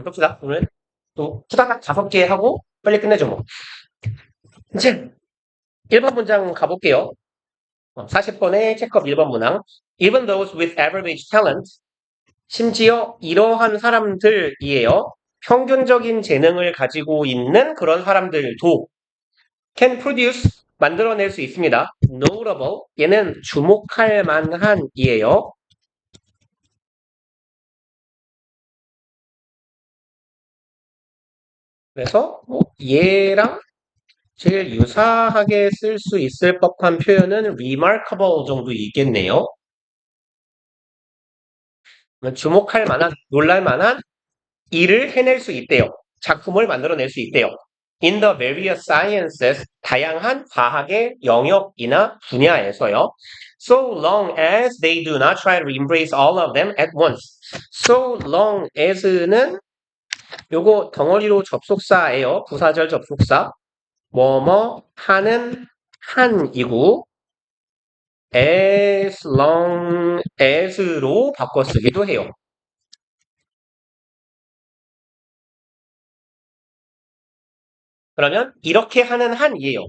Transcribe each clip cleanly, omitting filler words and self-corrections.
봅시다. 오늘 또 후다닥 5개 하고 빨리 끝내죠 뭐. 이제 1번 문장 가볼게요. 40번의 체크업 1번 문항. Even those with average talent, 심지어 이러한 사람들이에요. 평균적인 재능을 가지고 있는 그런 사람들도 can produce, 만들어낼 수 있습니다. notable, 얘는 주목할 만한이에요. 그래서 얘랑 제일 유사하게 쓸 수 있을 법한 표현은 remarkable 정도 있겠네요. 주목할 만한, 놀랄 만한 일을 해낼 수 있대요. 작품을 만들어낼 수 있대요. In the various sciences, 다양한 과학의 영역이나 분야에서요. So long as they do not try to embrace all of them at once. So long as는 요거 덩어리로 접속사예요. 부사절 접속사. 뭐뭐 하는 한이고 as long as로 바꿔 쓰기도 해요. 그러면 이렇게 하는 한이에요.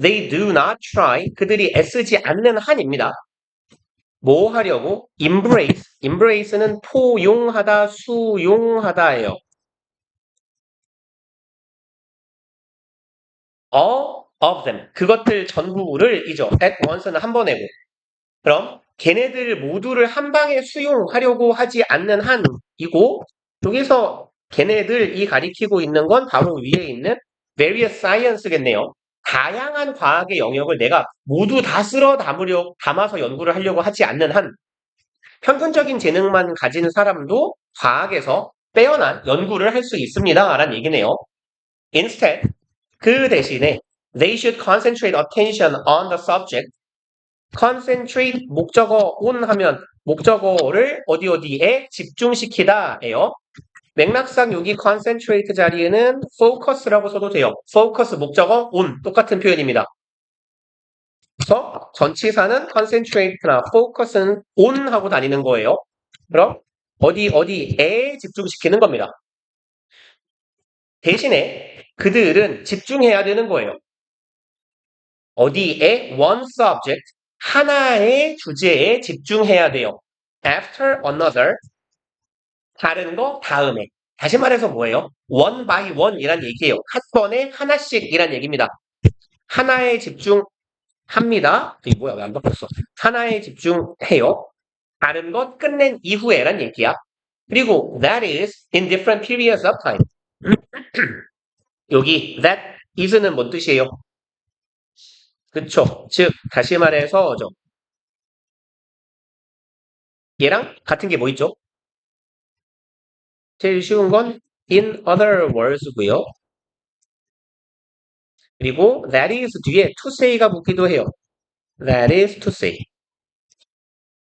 They do not try. 그들이 애쓰지 않는 한입니다. 뭐 하려고? Embrace. Embrace는 포용하다, 수용하다예요. All of them. 그것들 전부를 이죠. At once는 한 번에고. 그럼 걔네들 모두를 한 방에 수용하려고 하지 않는 한이고 여기서 걔네들이 가리키고 있는 건 바로 위에 있는 various science겠네요. 다양한 과학의 영역을 내가 모두 다 쓸어 담아서 연구를 하려고 하지 않는 한 평균적인 재능만 가진 사람도 과학에서 빼어난 연구를 할 수 있습니다. 라는 얘기네요. Instead, 그 대신에 they should concentrate attention on the subject. concentrate 목적어 on 하면 목적어를 어디에 집중시키다예요. 맥락상 여기 concentrate 자리에는 focus라고 써도 돼요. focus 목적어 on 똑같은 표현입니다. 그래서 전치사는 concentrate나 focus는 on 하고 다니는 거예요. 그럼 어디에 집중시키는 겁니다. 대신에 그들은 집중해야 되는 거예요. 어디에? one subject, 하나의 주제에 집중해야 돼요. after another, 다른 거 다음에. 다시 말해서 뭐예요? one by one 이란 얘기예요. 한 번에 하나씩 이란 얘기입니다. 하나에 집중합니다. 이게 뭐야? 왜 안 바뀌었어? 하나에 집중해요. 다른 것 끝낸 이후에란 얘기야. 그리고 that is in different periods of time. 여기 that is는 뭔 뜻이에요? 그쵸? 즉 다시 말해서 얘랑 같은 게 뭐 있죠? 제일 쉬운 건 in other words고요. 그리고 that is 뒤에 to say가 붙기도 해요. That is to say.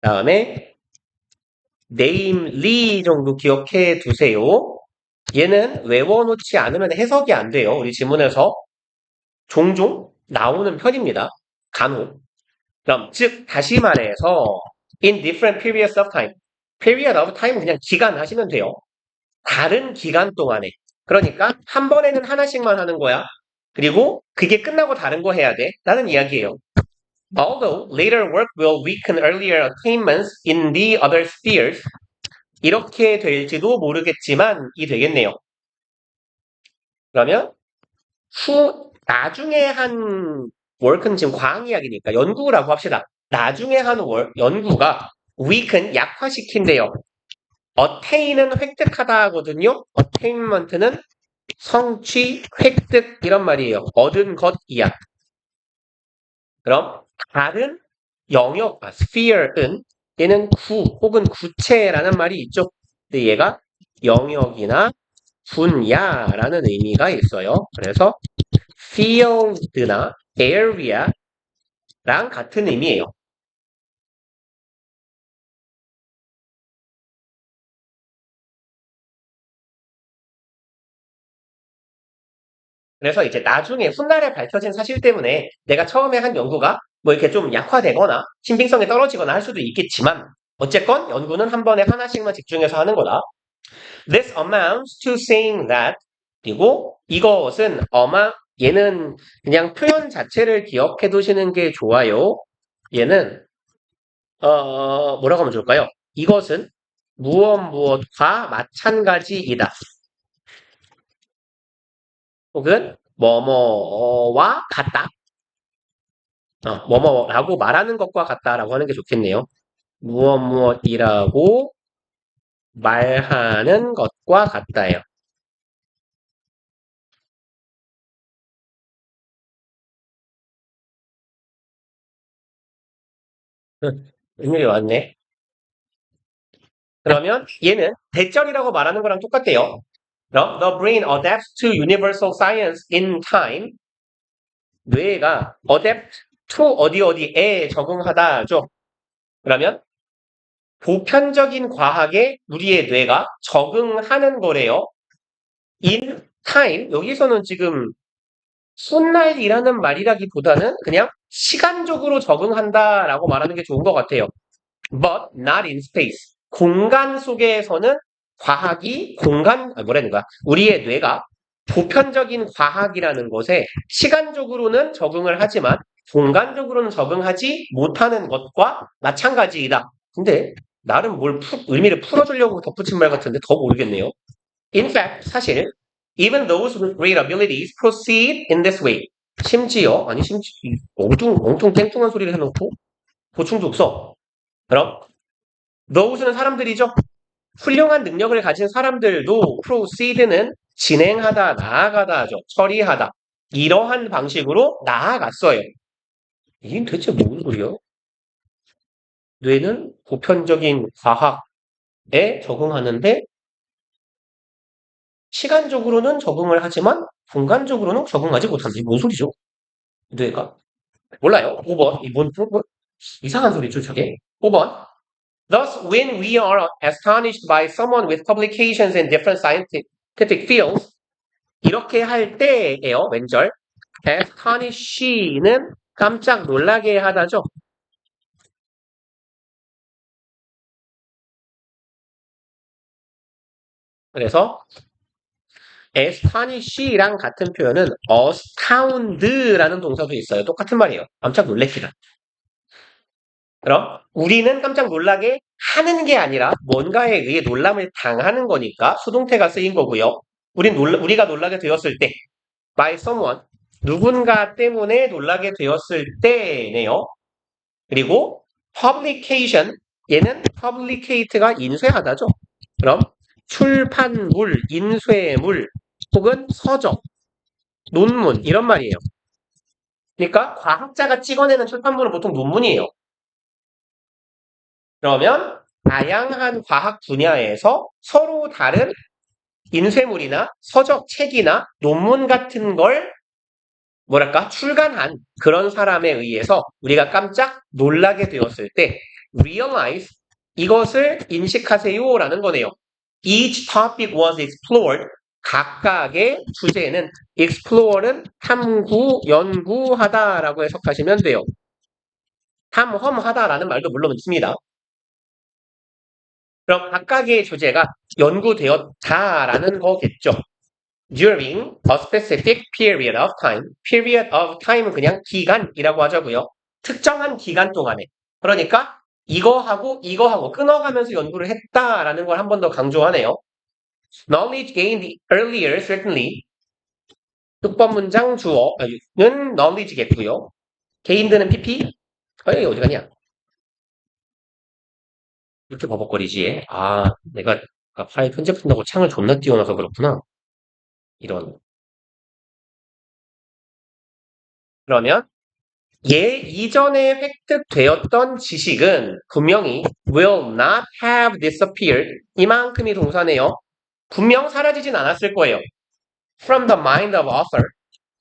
다음에 namely 정도 기억해 두세요. 얘는 외워놓지 않으면 해석이 안 돼요. 우리 지문에서 종종 나오는 편입니다. 간혹. 그럼 즉 다시 말해서 in different periods of time. period of time 그냥 기간 하시면 돼요. 다른 기간 동안에. 그러니까 한 번에는 하나씩만 하는 거야. 그리고 그게 끝나고 다른 거 해야 돼. 라는 이야기예요. Although later work will weaken earlier attainments in the other spheres. 이렇게 될지도 모르겠지만 이 되겠네요. 그러면 나중에 한 work는 지금 과학 이야기니까 연구라고 합시다. 나중에 한 연구가 weaken 약화시킨대요. attain은 획득하다 하거든요. attainment는 성취, 획득 이런 말이에요. 얻은 것이야. 그럼 다른 영역, sphere은 얘는 혹은 구체라는 말이 있죠. 근데 얘가 영역이나 분야라는 의미가 있어요. 그래서 field나 area랑 같은 의미예요. 그래서 이제 나중에 훗날에 밝혀진 사실 때문에 내가 처음에 한 연구가 뭐 이렇게 좀 약화되거나 신빙성이 떨어지거나 할 수도 있겠지만 어쨌건 연구는 한 번에 하나씩만 집중해서 하는 거다. This amounts to saying that 그리고 이것은 얘는 그냥 표현 자체를 기억해 두시는 게 좋아요. 얘는 뭐라고 하면 좋을까요? 이것은 무엇과 마찬가지이다. 혹은 뭐뭐와 같다. 뭐뭐라고 말하는 것과 같다라고 하는 게 좋겠네요. 무엇이라고 말하는 것과 같다요. 의미가 왔네. 그러면 얘는 대절이라고 말하는 거랑 똑같대요. 그럼 the brain adapts to universal science in time. 뇌가 adapt to 어디에 적응하다죠. 그러면 보편적인 과학에 우리의 뇌가 적응하는 거래요. in time 여기서는 지금 훗날이라는 말이라기보다는 그냥 시간적으로 적응한다라고 말하는 게 좋은 것 같아요. But not in space. 공간 속에서는 뭐라는 거야? 우리의 뇌가 보편적인 과학이라는 것에 시간적으로는 적응을 하지만 공간적으로는 적응하지 못하는 것과 마찬가지이다. 근데 나름 의미를 풀어주려고 덧붙인 말 같은데 더 모르겠네요. In fact, 사실 even those with great abilities proceed in this way. 심지어 엉뚱 땡뚱한 소리를 해놓고 보충도 없어. 그럼 thos는 사람들이죠. 훌륭한 능력을 가진 사람들도 proceed는 진행하다, 나아가다죠. 처리하다. 이러한 방식으로 나아갔어요. 이게 대체 무슨 소리야? 뇌는 보편적인 과학에 적응하는데 시간적으로는 적응을 하지만 공간적으로는 적응하지 못한다. 이게 뭔 소리죠? 뇌가? 몰라요. 5번. 이상한 소리죠, 저게. 5번. Thus, when we are astonished by someone with publications in different scientific fields, 이렇게 할 때예요, 왼절. astonish는 깜짝 놀라게 하다죠. 그래서 astonish랑 같은 표현은 astound라는 동사도 있어요. 똑같은 말이에요. 깜짝 놀래키다. 그럼 우리는 깜짝 놀라게 하는 게 아니라 뭔가에 의해 놀람을 당하는 거니까 수동태가 쓰인 거고요. 우리가 놀라게 되었을 때 by someone 누군가 때문에 놀라게 되었을 때네요. 그리고 publication 얘는 publicate가 인쇄하다죠. 그럼 출판물, 인쇄물 혹은 서적, 논문 이런 말이에요. 그러니까 과학자가 찍어내는 출판물은 보통 논문이에요. 그러면 다양한 과학 분야에서 서로 다른 인쇄물이나 서적, 책이나 논문 같은 걸 출간한 그런 사람에 의해서 우리가 깜짝 놀라게 되었을 때 realize 이것을 인식하세요라는 거네요. Each topic was explored. 각각의 주제는 explore는 탐구, 연구하다라고 해석하시면 돼요. 탐험하다라는 말도 물론 있습니다. 그럼 각각의 주제가 연구되었다라는 거겠죠. During a specific period of time. period of time은 그냥 기간이라고 하자고요. 특정한 기간 동안에. 그러니까 이거하고 끊어가면서 연구를 했다라는 걸 한 번 더 강조하네요. Knowledge gained earlier certainly. 6번 문장 주어는 knowledge겠고요. gained는 pp. 여기 어디 가냐? 이렇게 버벅거리지. 내가 파일 편집한다고 창을 존나 띄워놔서 그렇구나. 이런. 그러면 이전에 획득되었던 지식은 분명히 will not have disappeared. 이만큼이 동사네요. 분명 사라지진 않았을 거예요. From the mind of author.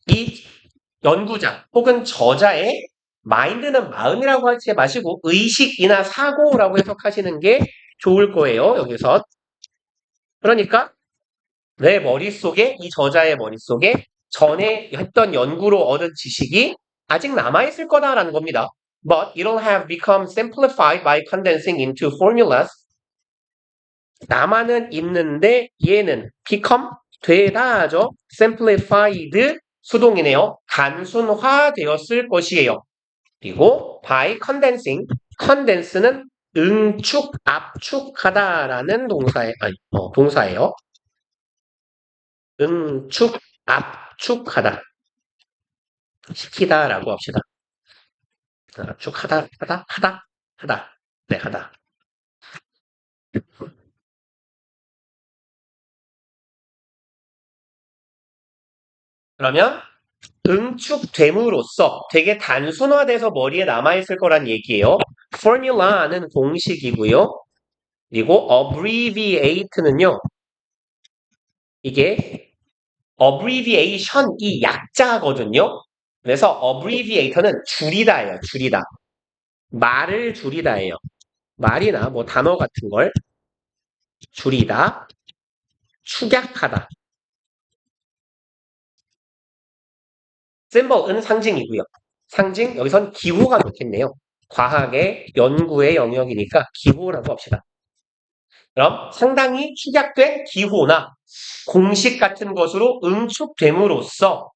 이 연구자 혹은 저자의 mind는 마음이라고 하지 마시고 의식이나 사고라고 해석하시는 게 좋을 거예요. 여기서. 그러니까 내 머릿속에 이 저자의 머릿속에 전에 했던 연구로 얻은 지식이 아직 남아있을 거다라는 겁니다. But it'll have become simplified by condensing into formulas. 남아는 있는데 얘는 become 되다죠. simplified 수동이네요. 단순화되었을 것이에요. 그리고 by condensing, condense는 응축, 압축하다라는 동사예요. 응축, 압축하다. 시키다라고 합시다. 압축하다, 하다. 네, 하다. 그러면 응축됨으로써 되게 단순화돼서 머리에 남아있을 거란 얘기예요. formula는 공식이고요. 그리고 abbreviate는요. 이게 abbreviation이 약자거든요. 그래서 abbreviator는 줄이다예요. 줄이다. 말을 줄이다예요. 말이나 뭐 단어 같은 걸 줄이다, 축약하다. symbol은 상징이고요. 상징, 여기선 기호가 놓겠네요. 과학의 연구의 영역이니까 기호라고 합시다. 그럼 상당히 축약된 기호나 공식 같은 것으로 응축됨으로써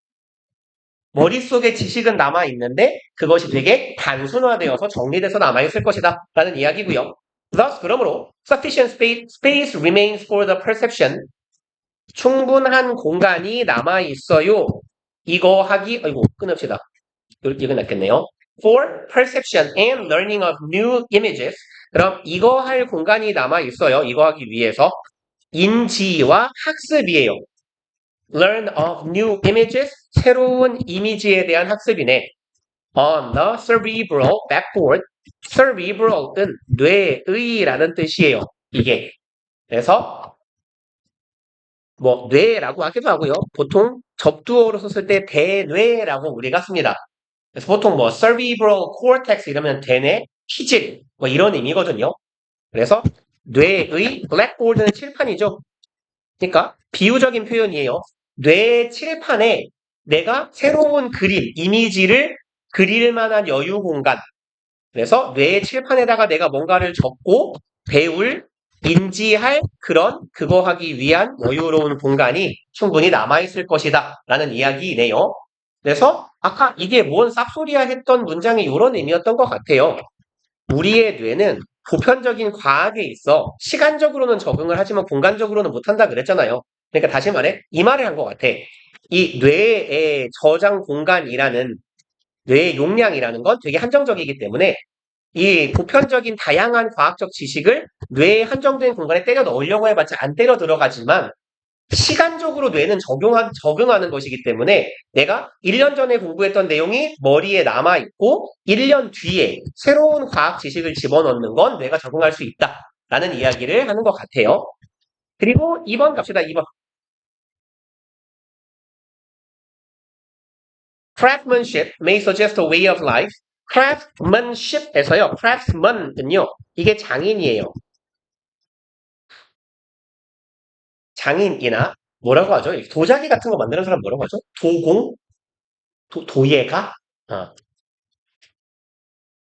머릿속에 지식은 남아있는데 그것이 되게 단순화되어서 정리돼서 남아있을 것이다 라는 이야기고요. Thus, 그러므로 sufficient space remains for the perception. 충분한 공간이 남아있어요. 이거 하기, 아이고, 끊읍시다. 이렇게 끝났겠네요. For perception and learning of new images. 그럼 이거 할 공간이 남아있어요. 이거 하기 위해서. 인지와 학습이에요. Learn of new images. 새로운 이미지에 대한 학습이네. On the cerebral backboard. cerebral은 뇌의라는 뜻이에요. 이게. 그래서 뭐 뇌라고 하기도 하고요. 보통 접두어로 썼을 때 대뇌라고 우리가 씁니다. 그래서 보통 뭐 cerebral cortex 이러면 대뇌, 피질 뭐 이런 의미거든요. 그래서 뇌의 blackboard는 칠판이죠. 그러니까 비유적인 표현이에요. 뇌 칠판에 내가 새로운 그림, 이미지를 그릴 만한 여유 공간. 그래서 뇌 칠판에다가 내가 뭔가를 적고 배울, 인지할 그거 하기 위한 여유로운 공간이 충분히 남아있을 것이다 라는 이야기이네요. 그래서 아까 이게 뭔 쌉소리야 했던 문장이 이런 의미였던 것 같아요. 우리의 뇌는 보편적인 과학에 있어 시간적으로는 적응을 하지만 공간적으로는 못한다 그랬잖아요. 그러니까 다시 말해 이 말을 한 것 같아. 이 뇌의 저장 공간이라는 뇌의 용량이라는 건 되게 한정적이기 때문에 이 보편적인 다양한 과학적 지식을 뇌에 한정된 공간에 때려 넣으려고 해봤자 안 때려 들어가지만 시간적으로 뇌는 적응하는 것이기 때문에 내가 1년 전에 공부했던 내용이 머리에 남아있고 1년 뒤에 새로운 과학 지식을 집어넣는 건 뇌가 적응할 수 있다라는 이야기를 하는 것 같아요. 그리고 2번 갑시다. 2번. Craftsmanship may suggest a way of life. craftsmanship에서요. craftsman은요. 이게 장인이에요. 장인이나 뭐라고 하죠? 도자기 같은 거 만드는 사람 뭐라고 하죠? 도공? 도예가? 어.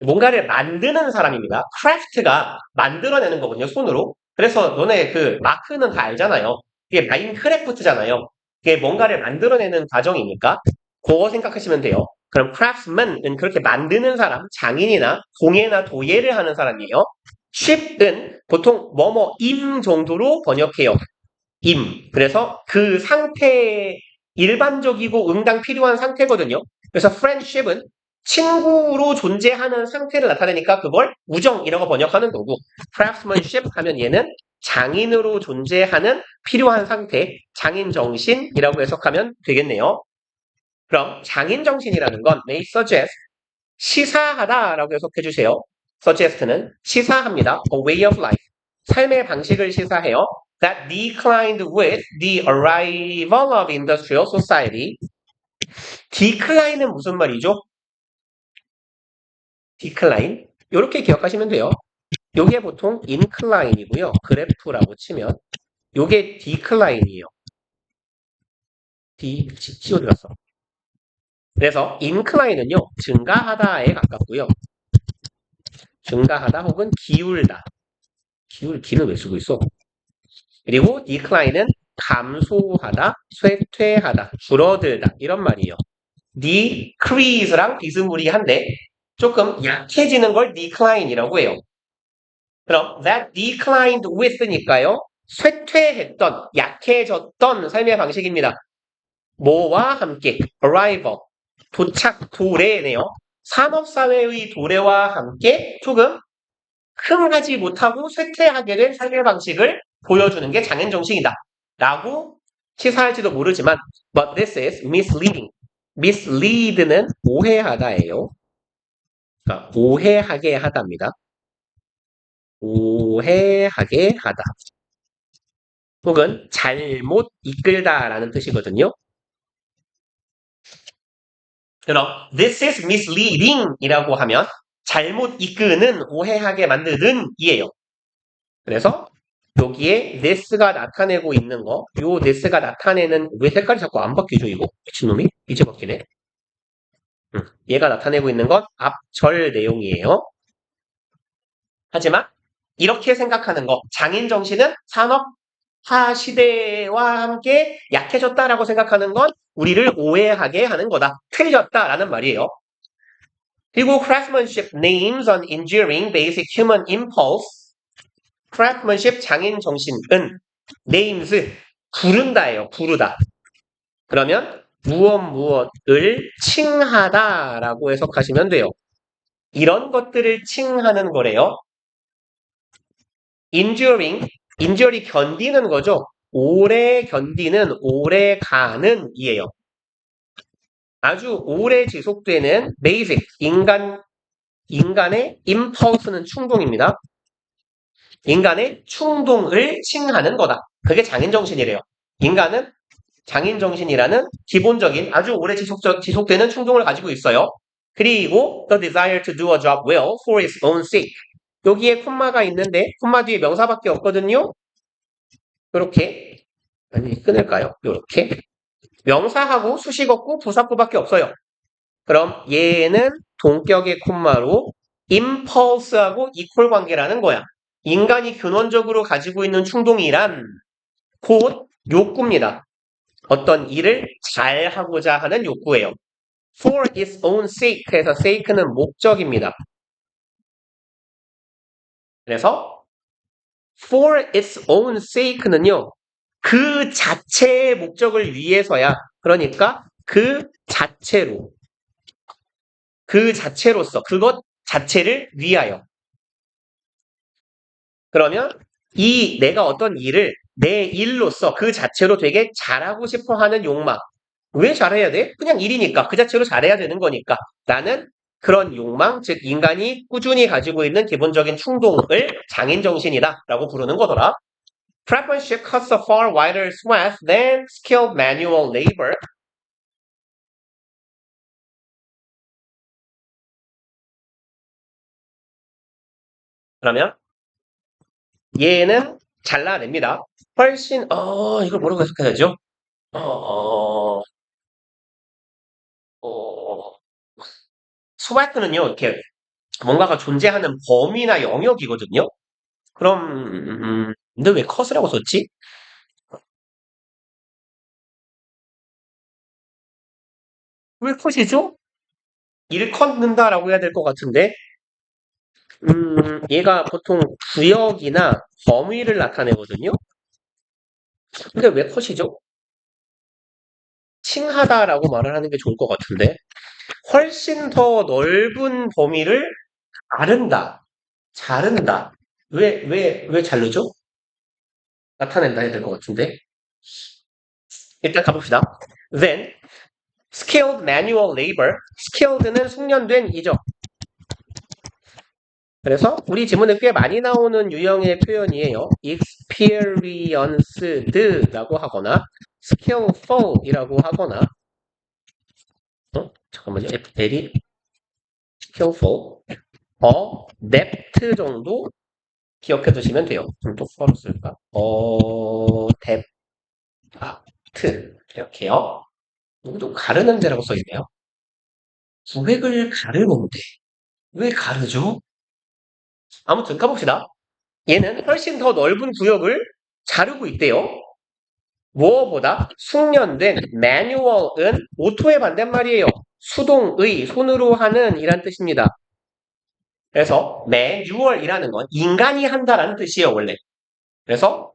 뭔가를 만드는 사람입니다. 크래프트가 만들어내는 거거든요, 손으로. 그래서 너네 그 마크는 다 알잖아요. 이게 마인크래프트잖아요. 이게 뭔가를 만들어내는 과정이니까 그거 생각하시면 돼요. 그럼 craftsman은 그렇게 만드는 사람, 장인이나 공예나 도예를 하는 사람이에요. ship은 보통 뭐뭐임 정도로 번역해요. 임. 그래서 그 상태, 일반적이고 응당 필요한 상태거든요. 그래서 friendship은 친구로 존재하는 상태를 나타내니까 그걸 우정이라고 번역하는 거고, craftsmanship 하면 얘는 장인으로 존재하는 필요한 상태, 장인 정신이라고 해석하면 되겠네요. 그럼 장인 정신이라는 건 may suggest, 시사하다라고 해석해 주세요. suggest는 시사합니다. a way of life. 삶의 방식을 시사해요. That declined with the arrival of industrial society. decline은 무슨 말이죠? decline. 이렇게 기억하시면 돼요. 요게 보통 incline이고요. 그래프라고 치면 요게 decline이에요. C 어디 갔어? 그래서 incline은요. 증가하다에 가깝고요. 증가하다 혹은 기울다. 기는 왜 쓰고 있어? 그리고 decline은 감소하다, 쇠퇴하다, 줄어들다 이런 말이에요. decrease랑 비스무리한데 조금 약해지는 걸 decline이라고 해요. 그럼 that declined with니까요. 쇠퇴했던, 약해졌던 삶의 방식입니다. 뭐와 함께 arrival, 도착, 도래네요. 산업사회의 도래와 함께 조금 흥하지 못하고 쇠퇴하게 된 삶의 방식을 보여주는 게 장인정신이다. 라고 시사할지도 모르지만 but this is misleading. mislead는 오해하다예요. 그러니까 오해하게 하다입니다. 오해하게 하다. 혹은 잘못 이끌다라는 뜻이거든요. 그럼 this is misleading 이라고 하면 잘못 이끄는, 오해하게 만드는 이에요. 그래서 여기에 this가 나타내고 있는 거, 요 this가 나타내는, 왜 색깔이 자꾸 안 바뀌죠 이거? 미친놈이? 이제 바뀌네. 얘가 나타내고 있는 건 앞절 내용이에요. 하지만 이렇게 생각하는 거, 장인 정신은 산업화 시대와 함께 약해졌다라고 생각하는 건 우리를 오해하게 하는 거다. 틀렸다라는 말이에요. 그리고 craftsmanship names an enduring basic human impulse. craftsmanship 장인 정신은 names 부른다예요. 부르다. 그러면 무엇을 칭하다라고 해석하시면 돼요. 이런 것들을 칭하는 거래요. enduring이 견디는 거죠. 오래 견디는, 오래 가는 이에요. 아주 오래 지속되는 basic, 인간의 impulse는 충동입니다. 인간의 충동을 칭하는 거다. 그게 장인정신이래요. 인간은 장인정신이라는 기본적인 아주 오래 지속되는 충동을 가지고 있어요. 그리고 the desire to do a job well for its own sake. 여기에 콤마가 있는데 콤마 뒤에 명사밖에 없거든요. 이렇게 아니 끊을까요? 이렇게 명사하고 수식어구, 부사구밖에 없어요. 그럼 얘는 동격의 콤마로 impulse하고 equal 관계라는 거야. 인간이 근원적으로 가지고 있는 충동이란 곧 욕구입니다. 어떤 일을 잘 하고자 하는 욕구예요. For its own sake 해서 sake는 목적입니다. 그래서 for its own sake는요. 그 자체의 목적을 위해서야. 그러니까 그 자체로. 그 자체로서. 그것 자체를 위하여. 그러면 이 내가 어떤 일을 내 일로서 그 자체로 되게 잘하고 싶어 하는 욕망. 왜 잘해야 돼? 그냥 일이니까. 그 자체로 잘해야 되는 거니까. 나는 그런 욕망, 즉 인간이 꾸준히 가지고 있는 기본적인 충동을 장인정신이다 라고 부르는 거더라. Craftsmanship cuts a far wider swath than skilled manual labor. 그러면 얘는 잘라냅니다. 훨씬 이걸 뭐라고 해석해야 되죠? 어, 어, swath는요 이렇게 뭔가가 존재하는 범위나 영역이거든요. 그럼 근데 왜 cut이라고 썼지? 왜 cut이죠? 일컫는다라고 해야 될 것 같은데, 얘가 보통 구역이나 범위를 나타내거든요. 근데 왜 컷이죠? 칭하다라고 말을 하는 게 좋을 것 같은데, 훨씬 더 넓은 범위를 자른다, 자른다. 왜 자르죠? 나타낸다 해야 될 것 같은데. 일단 가봅시다. Then, skilled manual labor. skilled는 숙련된 이죠. 그래서 우리 지문에 꽤 많이 나오는 유형의 표현이에요. experienced라고 하거나 skillful이라고 하거나 잠깐만요. L이 skillful, adept 정도 기억해 두시면 돼요. 좀 똑바로 쓸까? adept 이렇게요. 여기도 가르는 데라고 써있네요. 구획을 가르는데 왜 가르죠? 아무튼 가봅시다. 얘는 훨씬 더 넓은 구역을 자르고 있대요. 무엇보다 숙련된 manual은 오토의 반대말이에요. 수동의, 손으로 하는 이란 뜻입니다. 그래서 manual이라는 건 인간이 한다라는 뜻이에요, 원래. 그래서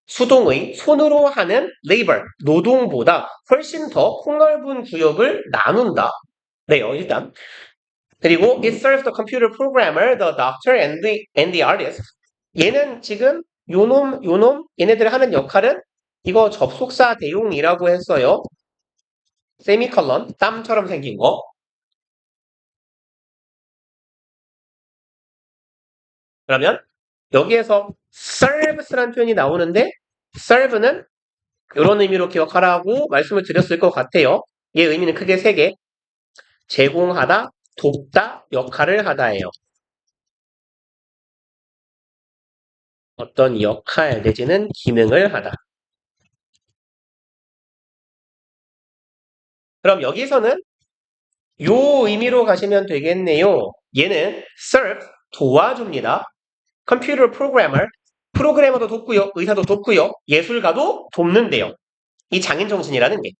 수동의, 손으로 하는 labor, 노동보다 훨씬 더 폭넓은 구역을 나눈다. 네요, 일단. 그리고 it serves the computer programmer, the doctor, and the artist. 얘는 지금 요놈, 얘네들 하는 역할은 이거 접속사 대용이라고 했어요. 세미컬런, 땀처럼 생긴 거. 그러면 여기에서 serves라는 표현이 나오는데 serve는 이런 의미로 기억하라고 말씀을 드렸을 것 같아요. 얘 의미는 크게 세 개. 제공하다, 돕다, 역할을 하다예요. 어떤 역할 내지는 기능을 하다. 그럼 여기서는 요 의미로 가시면 되겠네요. 얘는 serve, 도와줍니다. 컴퓨터 프로그래머도 돕고요. 의사도 돕고요. 예술가도 돕는데요. 이 장인 정신이라는 게.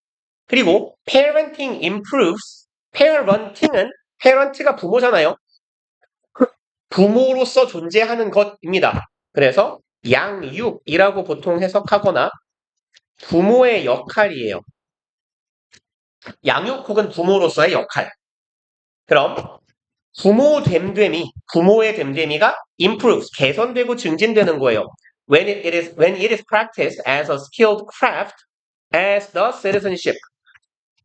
그리고 parenting improves. parent가 부모잖아요. 부모로서 존재하는 것입니다. 그래서 양육이라고 보통 해석하거나 부모의 역할이에요. 양육 혹은 부모로서의 역할. 그럼 부모의 됨됨이가 improves, 개선되고 증진되는 거예요. When it is practiced as a skilled craft, as the citizenship.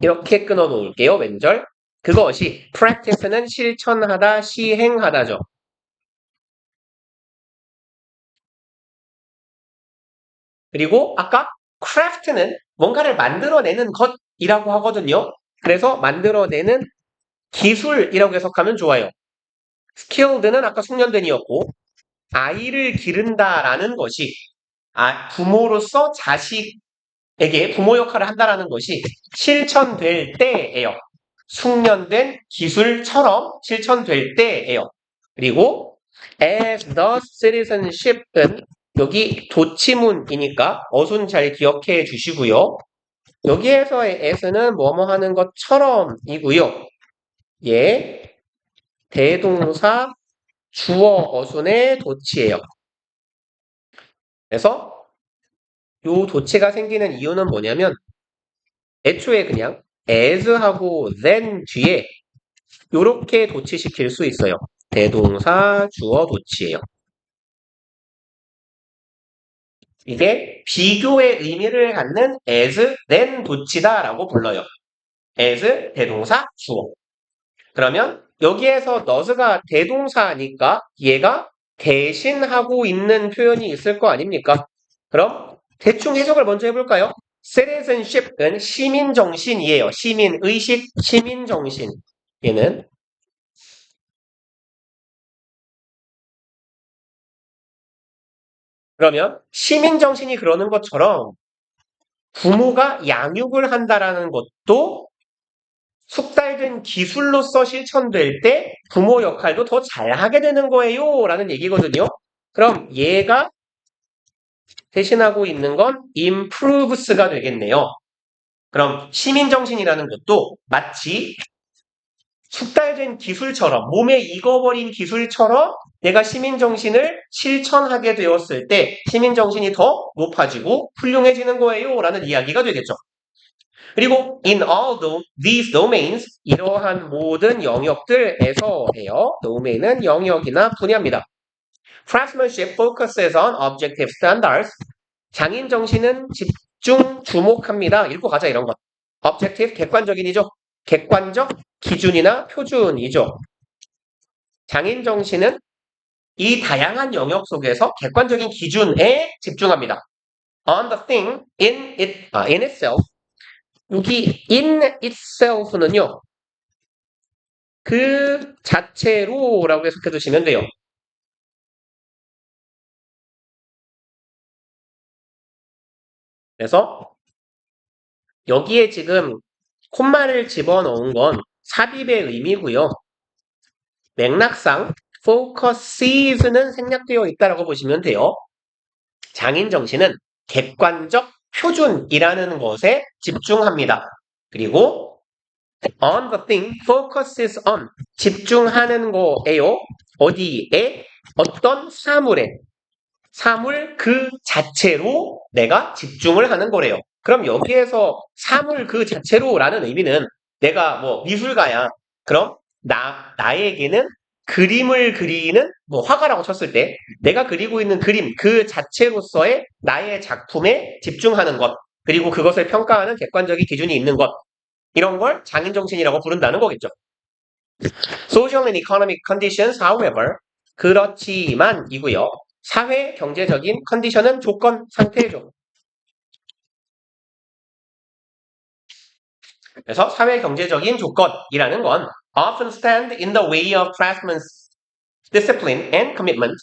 이렇게 끊어 놓을게요, 왼절. 그것이 practice는 실천하다, 시행하다죠. 그리고 아까 craft는 뭔가를 만들어내는 것이라고 하거든요. 그래서 만들어내는 기술이라고 해석하면 좋아요. skilled는 아까 숙련된이었고 아이를 기른다라는 것이 부모로서 자식에게 부모 역할을 한다라는 것이 실천될 때예요. 숙련된 기술처럼 실천될 때예요. 그리고 as the citizenship은 여기 도치문이니까 어순 잘 기억해 주시고요. 여기에서의 as는 뭐뭐 하는 것처럼이고요. 예, 대동사 주어 어순의 도치예요. 그래서 요 도치가 생기는 이유는 뭐냐면 애초에 그냥 as하고 then 뒤에 요렇게 도치시킬 수 있어요. 대동사 주어 도치예요. 이게 비교의 의미를 갖는 as, then 도치다라고 불러요. as 대동사 주어. 그러면 여기에서 does가 대동사니까 얘가 대신하고 있는 표현이 있을 거 아닙니까? 그럼 대충 해석을 먼저 해볼까요? citizenship은 시민정신이에요. 시민의식, 시민정신. 얘는 그러면 시민정신이 그러는 것처럼 부모가 양육을 한다라는 것도 숙달된 기술로서 실천될 때 부모 역할도 더 잘하게 되는 거예요 라는 얘기거든요. 그럼 얘가 대신하고 있는 건 improves가 되겠네요. 그럼 시민정신이라는 것도 마치 숙달된 기술처럼 몸에 익어버린 기술처럼 내가 시민정신을 실천하게 되었을 때 시민정신이 더 높아지고 훌륭해지는 거예요 라는 이야기가 되겠죠. 그리고 in all these domains 이러한 모든 영역들에서 해요. domain은 영역이나 분야입니다. craftsmanship focuses on objective standards. 장인 정신은 집중 주목합니다. 읽고 가자 이런 것. objective 객관적인이죠. 객관적 기준이나 표준이죠. 장인 정신은 이 다양한 영역 속에서 객관적인 기준에 집중합니다. on the thing in itself. 여기 in itself는요. 그 자체로라고 해석해 주시면 돼요. 그래서 여기에 지금 콤마를 집어넣은 건 삽입의 의미고요. 맥락상 focuses는 생략되어 있다라고 보시면 돼요. 장인 정신은 객관적 표준이라는 것에 집중합니다. 그리고 on the thing focuses on 집중하는 거예요. 어디에? 어떤 사물 그 자체로 내가 집중을 하는 거래요. 그럼 여기에서 사물 그 자체로라는 의미는 내가 뭐 미술가야. 그럼 나에게는 그림을 그리는 뭐 화가라고 쳤을 때 내가 그리고 있는 그림 그 자체로서의 나의 작품에 집중하는 것 그리고 그것을 평가하는 객관적인 기준이 있는 것 이런 걸 장인정신이라고 부른다는 거겠죠. Social and economic conditions, however, 그렇지만 이고요. 사회 경제적인 컨디션은 조건, 상태죠. 그래서 사회 경제적인 조건이라는 건 often stand in the way of craftsman's discipline and commitment.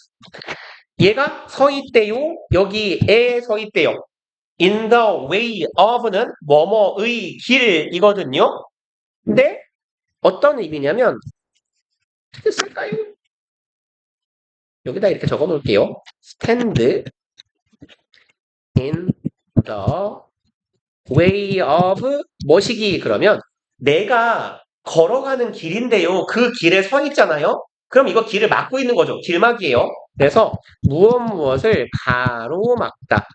얘가 서 있대요. 여기에 서 있대요. in the way of는 뭐뭐의 길이거든요. 근데 어떤 의미냐면 어떻게 쓸까요? 여기다 이렇게 적어 놓을게요. stand in the way of 뭐시기 그러면 내가 걸어가는 길인데요. 그 길에 서 있잖아요. 그럼 이거 길을 막고 있는 거죠. 길막이에요. 그래서 무엇을 가로막다,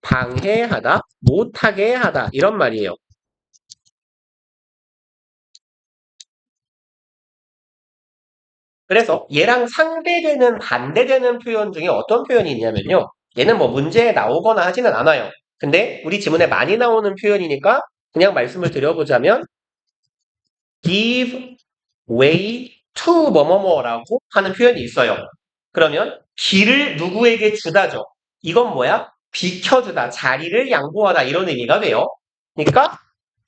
방해하다, 못하게 하다 이런 말이에요. 그래서 얘랑 상대되는 반대되는 표현 중에 어떤 표현이 있냐면요. 얘는 뭐 문제에 나오거나 하지는 않아요. 근데 우리 지문에 많이 나오는 표현이니까 그냥 말씀을 드려보자면 give way to 뭐뭐뭐라고 하는 표현이 있어요. 그러면 길을 누구에게 주다죠. 이건 뭐야? 비켜주다, 자리를 양보하다 이런 의미가 돼요. 그러니까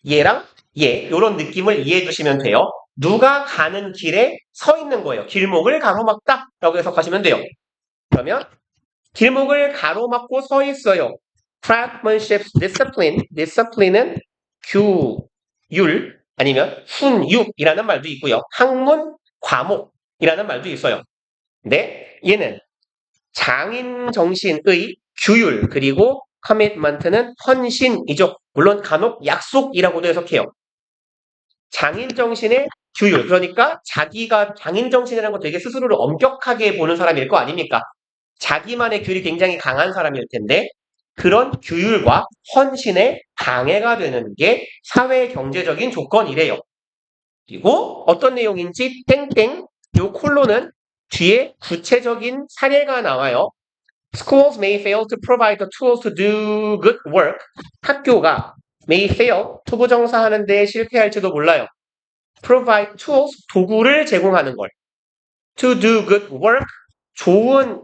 얘랑 얘 이런 느낌을 이해해 주시면 돼요. 누가 가는 길에 서 있는 거예요. 길목을 가로막다 라고 해석하시면 돼요. 그러면 길목을 가로막고 서 있어요. craftsmanship discipline은 규율 아니면 훈육이라는 말도 있고요. 학문 과목이라는 말도 있어요. 근데 얘는 장인 정신의 규율 그리고 커밋먼트는 헌신이죠. 물론 간혹 약속이라고도 해석해요. 장인 정신의 규율 그러니까 자기가 장인 정신이라는 거 되게 스스로를 엄격하게 보는 사람일 거 아닙니까? 자기만의 규율이 굉장히 강한 사람일 텐데 그런 규율과 헌신에 방해가 되는 게 사회 경제적인 조건이래요. 그리고 어떤 내용인지 땡땡 요 콜론은 뒤에 구체적인 사례가 나와요. Schools may fail to provide the tools to do good work. 학교가 may fail 투부정사 하는데 실패할지도 몰라요. provide tools 도구를 제공하는 걸. to do good work 좋은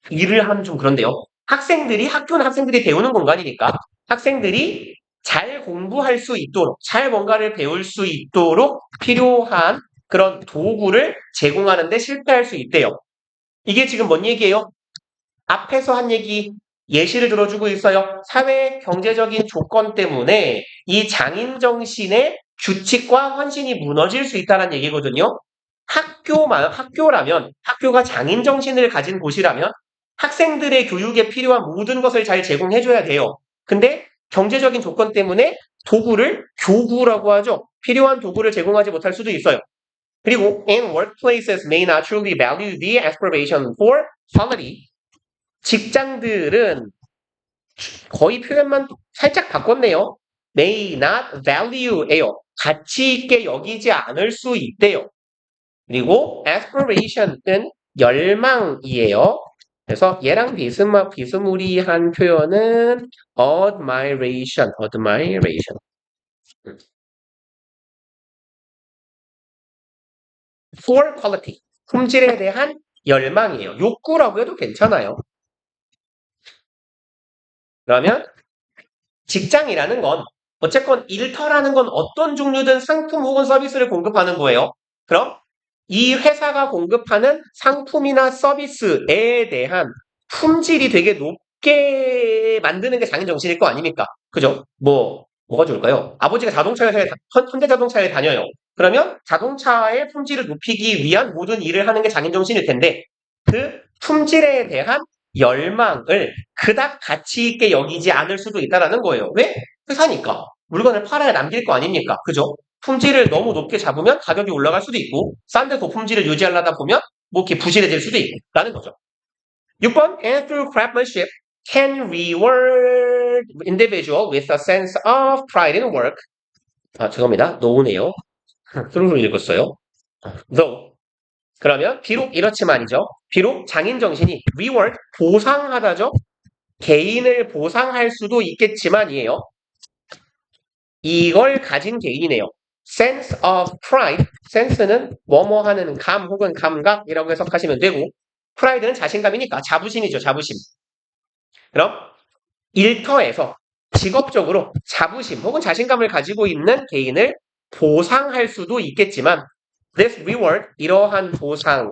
일을 하면 좀 그런데요. 학교는 학생들이 배우는 공간이니까 학생들이 잘 공부할 수 있도록, 잘 뭔가를 배울 수 있도록 필요한 그런 도구를 제공하는데 실패할 수 있대요. 이게 지금 뭔 얘기예요? 앞에서 한 얘기 예시를 들어주고 있어요. 사회 경제적인 조건 때문에 이 장인 정신의 규칙과 헌신이 무너질 수 있다는 얘기거든요. 학교라면 학교가 장인 정신을 가진 곳이라면 학생들의 교육에 필요한 모든 것을 잘 제공해줘야 돼요. 근데 경제적인 조건 때문에 교구라고 하죠. 필요한 도구를 제공하지 못할 수도 있어요. 그리고 and workplaces may not truly value the aspiration for quality. 직장들은 거의 표현만 살짝 바꿨네요. may not value예요. 가치 있게 여기지 않을 수 있대요. 그리고 aspiration은 열망이에요. 그래서 얘랑 비스무리한 표현은 admiration. for quality. 품질에 대한 열망이에요. 욕구라고 해도 괜찮아요. 그러면 직장이라는 건 어쨌건 일터라는 건 어떤 종류든 상품 혹은 서비스를 공급하는 거예요. 그럼 이 회사가 공급하는 상품이나 서비스에 대한 품질이 되게 높게 만드는 게 장인정신일 거 아닙니까? 그죠? 뭐가 좋을까요? 아버지가 현대자동차에 다녀요. 그러면 자동차의 품질을 높이기 위한 모든 일을 하는 게 장인정신일 텐데 그 품질에 대한 열망을 그닥 가치 있게 여기지 않을 수도 있다라는 거예요. 왜? 회사니까. 물건을 팔아야 남길 거 아닙니까? 그죠? 품질을 너무 높게 잡으면 가격이 올라갈 수도 있고, 싼데 고품질을 유지하려다 보면 뭐 이렇게 부실해질 수도 있고, 라는 거죠. 6번, and through craftsmanship can reward individual with a sense of pride in work. 아, 죄송합니다. 노우네요. through로 읽었어요. though. 그러면 비록 이렇지만이죠. 비록 장인 정신이 reward, 보상하다죠. 개인을 보상할 수도 있겠지만이에요. 이걸 가진 개인이네요. sense of pride, sense는 뭐뭐 하는 감 혹은 감각이라고 해석하시면 되고, pride는 자신감이니까 자부심이죠, 자부심. 그럼 일터에서 직업적으로 자부심 혹은 자신감을 가지고 있는 개인을 보상할 수도 있겠지만 this reward, 이러한 보상은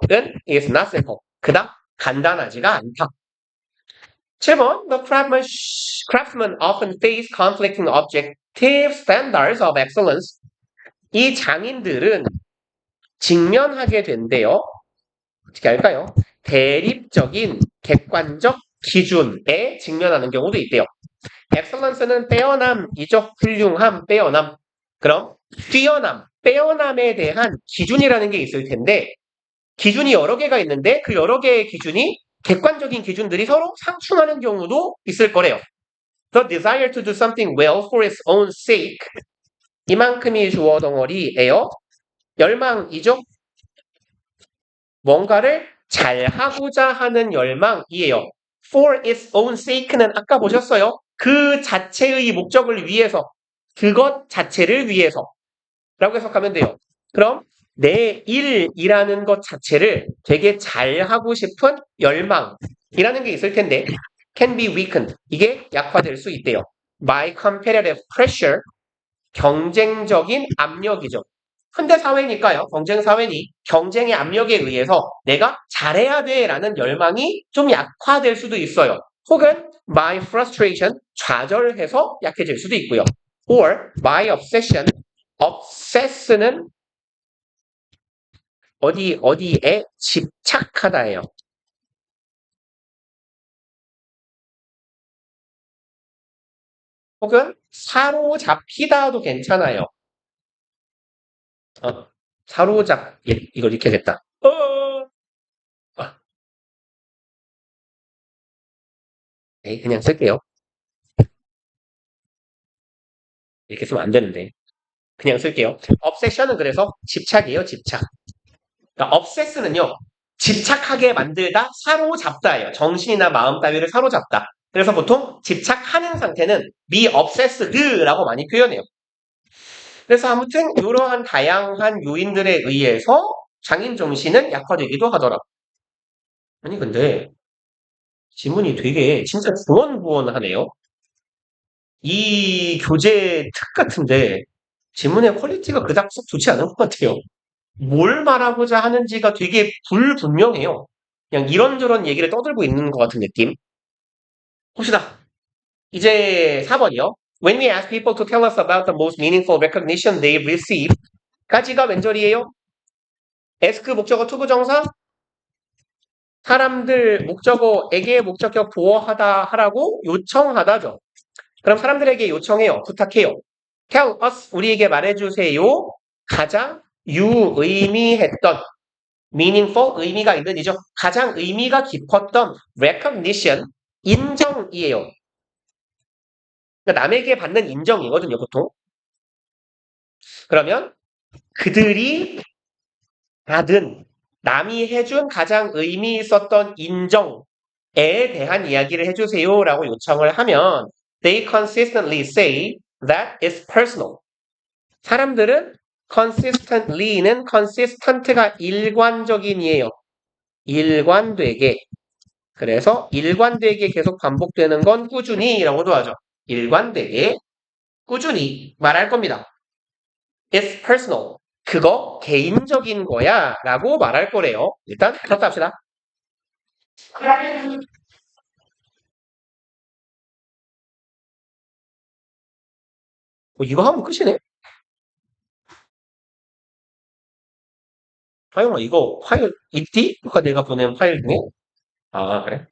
is not simple. 그닥 간단하지가 않다. 7번 The craftsmen often face conflicting objective standards of excellence. 이 장인들은 직면하게 된대요. 어떻게 할까요? 대립적인 객관적 기준에 직면하는 경우도 있대요. excellence는 빼어남이죠. 훌륭함, 빼어남. 그럼 뛰어남, 빼어남에 대한 기준이라는 게 있을 텐데 기준이 여러 개가 있는데 그 여러 개의 기준이 객관적인 기준들이 서로 상충하는 경우도 있을 거래요. The desire to do something well for its own sake. 이만큼이 주어 덩어리예요. 열망이죠. 뭔가를 잘하고자 하는 열망이에요. For its own sake는 아까 보셨어요? 그 자체의 목적을 위해서, 그것 자체를 위해서 라고 해석하면 돼요. 그럼 내 일이라는 것 자체를 되게 잘하고 싶은 열망이라는 게 있을 텐데 can be weakened. 이게 약화될 수 있대요. By competitive pressure. 경쟁적인 압력이죠. 현대 사회니까요. 경쟁 사회니 경쟁의 압력에 의해서 내가 잘해야 돼라는 열망이 좀 약화될 수도 있어요. 혹은 by frustration, 좌절해서 약해질 수도 있고요. or by obsession, obsess는 어디에 집착하다예요. 혹은 사로잡히다도 괜찮아요. 사로잡, 이걸 익혀야겠다. 네, 그냥 쓸게요. 이렇게 쓰면 안 되는데. 그냥 쓸게요. obsession은 그래서 집착이에요, 집착. 그러니까 obsess는요, 집착하게 만들다, 사로잡다예요. 정신이나 마음 따위를 사로잡다. 그래서 보통 집착하는 상태는 be obsessed라고 많이 표현해요. 그래서 아무튼 이러한 다양한 요인들에 의해서 장인 정신은 약화되기도 하더라. 아니 근데 지문이 되게 진짜 구원구원하네요. 이 교재 특 같은데 지문의 퀄리티가 그닥 썩 좋지 않은 것 같아요. 뭘 말하고자 하는지가 되게 불분명해요. 그냥 이런저런 얘기를 떠들고 있는 것 같은 느낌. 봅시다. 이제 4번이요. When we ask people to tell us about the most meaningful recognition they receive, 까지가 왼절이에요. ask 목적어 투부정사, 사람들 목적어에게 목적격 보어하다 하라고 요청하다죠. 그럼 사람들에게 요청해요. 부탁해요. Tell us, 우리에게 말해주세요. 가장 유의미했던 meaningful, 의미가 있는 이죠. 가장 의미가 깊었던 recognition, 인정이에요. 그러니까 남에게 받는 인정이거든요, 보통. 그러면 그들이 받은, 남이 해준 가장 의미 있었던 인정에 대한 이야기를 해주세요라고 요청을 하면 they consistently say that is personal. 사람들은 consistently는 consistent가 일관적인이에요. 일관되게. 그래서 일관되게 계속 반복되는 건 꾸준히라고도 하죠. 일관되게 꾸준히 말할 겁니다. It's personal. 그거 개인적인 거야 라고 말할 거래요. 일단 그렇다 합시다. 이거 하면 끝이네. 하영아 이거 파일 있디? 누가 내가 보낸 파일 중에? 아 그래?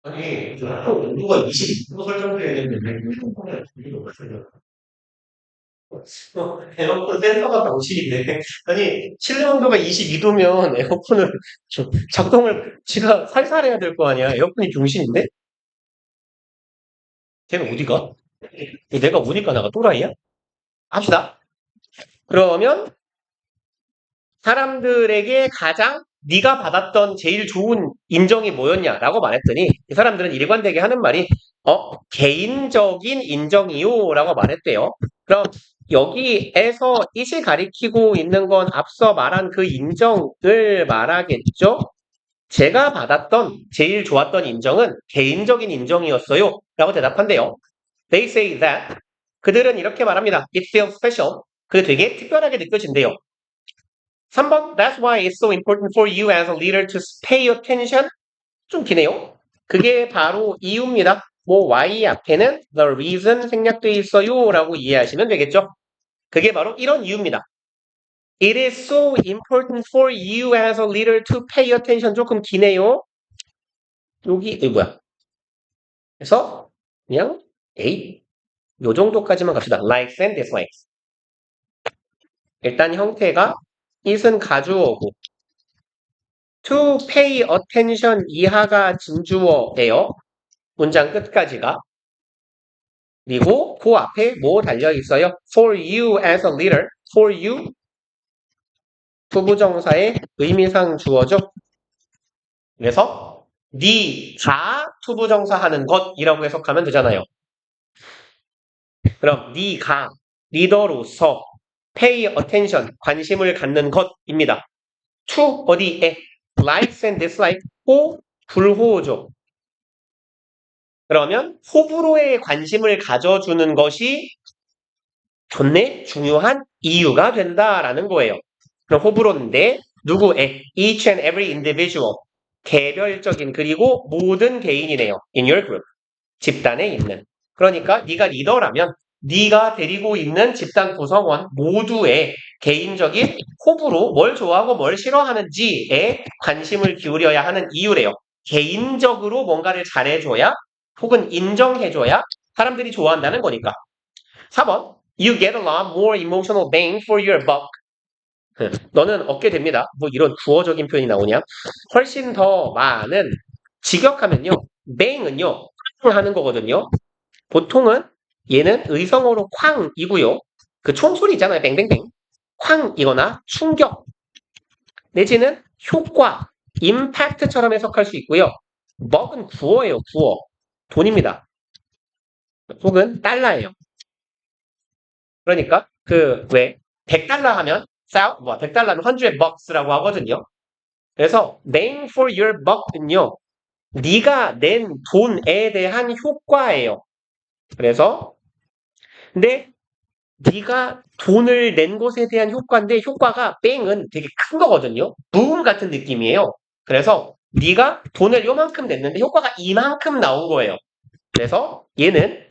아니, 온도가 22도 설정돼야 되는데, 휴대폰에 분리가 없어요. 에어컨 센서가 방식인데. 아니, 실내 온도가 22도면 에어컨을 작동을 지가 살살 해야 될 거 아니야. 에어컨이 중심인데? 걔는 어디가? 내가 오니까 나가 또라이야? 합시다. 그러면 사람들에게 가장 네가 받았던 제일 좋은 인정이 뭐였냐라고 말했더니 이 사람들은 일관되게 하는 말이 개인적인 인정이요라고 말했대요. 그럼 여기에서 it이 가리키고 있는 건 앞서 말한 그 인정을 말하겠죠? 제가 받았던 제일 좋았던 인정은 개인적인 인정이었어요 라고 대답한대요. They say that 그들은 이렇게 말합니다. It feels special. 그게 되게 특별하게 느껴진대요. 3번 That's why it's so important for you as a leader to pay attention. 좀 기네요. 그게 바로 이유입니다. 뭐 Y 앞에는 the reason 생략돼 있어요 라고 이해하시면 되겠죠. 그게 바로 이런 이유입니다. It is so important for you as a leader to pay attention. 조금 기네요. 여기 이거 뭐야? 그래서 그냥 A 요 정도까지만 갑시다. Likes and dislikes. 일단 형태가 it은 가주어고 to pay attention 이하가 진주어예요. 문장 끝까지가. 그리고 그 앞에 뭐 달려 있어요? For you as a leader. For you 투부정사의 의미상 주어죠. 그래서 네가 투부정사 하는 것이라고 해석하면 되잖아요. 그럼 네가 리더로서 pay attention 관심을 갖는 것입니다. to 어디에 likes and dislikes 호 불호죠. 그러면 호불호에 관심을 가져주는 것이 좋네 중요한 이유가 된다라는 거예요. 그럼 호불호인데 누구의 each and every individual 개별적인 그리고 모든 개인이네요. in your group 집단에 있는. 그러니까 네가 리더라면 네가 데리고 있는 집단 구성원 모두의 개인적인 호불호 뭘 좋아하고 뭘 싫어하는지에 관심을 기울여야 하는 이유래요. 개인적으로 뭔가를 잘해줘야 혹은 인정해줘야 사람들이 좋아한다는 거니까. 4번 You get a lot more emotional bang for your buck. 너는 얻게 됩니다. 뭐 이런 구어적인 표현이 나오냐? 훨씬 더 많은 직역하면요. bang은요. 쾅 하는 거거든요. 보통은 얘는 의성어로 쾅이고요. 그 총소리 있잖아요. 뱅뱅뱅. 쾅이거나 충격 내지는 효과, 임팩트처럼 해석할 수 있고요. 먹은 구어예요. 구어. 돈입니다. 혹은 달러예요. 그러니까 그 왜 100달러 하면 100달러는 100 bucks라고 하거든요. 그래서 bang for your buck는요. 네가 낸 돈에 대한 효과예요. 그래서 근데 네가 돈을 낸 것에 대한 효과인데 효과가 뺑은 되게 큰 거거든요. 부음 같은 느낌이에요. 그래서 네가 돈을 요만큼 냈는데 효과가 이만큼 나온 거예요. 그래서 얘는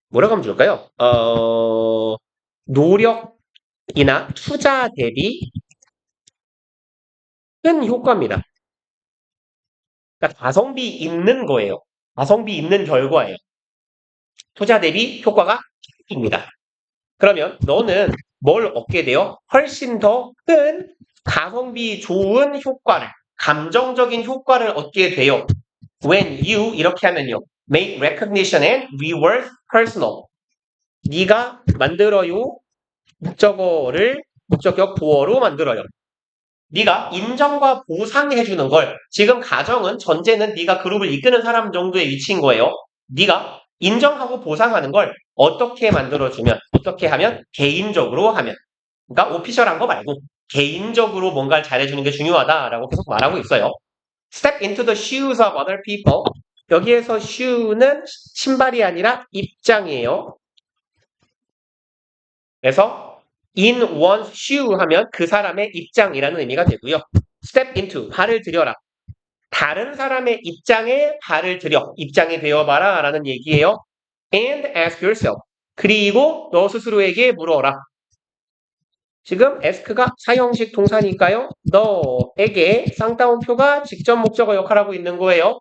뭐라고 하면 좋을까요? 노력이나 투자 대비 큰 효과입니다. 그러니까 가성비 있는 거예요. 가성비 있는 결과예요. 투자 대비 효과가 입니다. 그러면 너는 뭘 얻게 돼요? 훨씬 더 큰 가성비 좋은 효과를, 감정적인 효과를 얻게 돼요. When you 이렇게 하면요. Make recognition and reward personal. 네가 만들어요. 목적격 보어로 만들어요. 네가 인정과 보상해주는 걸 지금 가정은 전제는 네가 그룹을 이끄는 사람 정도의 위치인 거예요. 네가 인정하고 보상하는 걸 어떻게 만들어주면 어떻게 하면 개인적으로 하면 그러니까 오피셜한 거 말고 개인적으로 뭔가를 잘해주는 게 중요하다라고 계속 말하고 있어요. Step into the shoes of other people. 여기에서 shoe는 신발이 아니라 입장이에요. 그래서 in one's shoe 하면 그 사람의 입장이라는 의미가 되고요. step into, 발을 들여라. 다른 사람의 입장에 발을 들여, 입장이 되어봐라 라는 얘기예요. And ask yourself, 그리고 너 스스로에게 물어라. 지금 ask가 사형식 동사니까요. 너에게 쌍따옴표가 직접 목적어 역할하고 있는 거예요.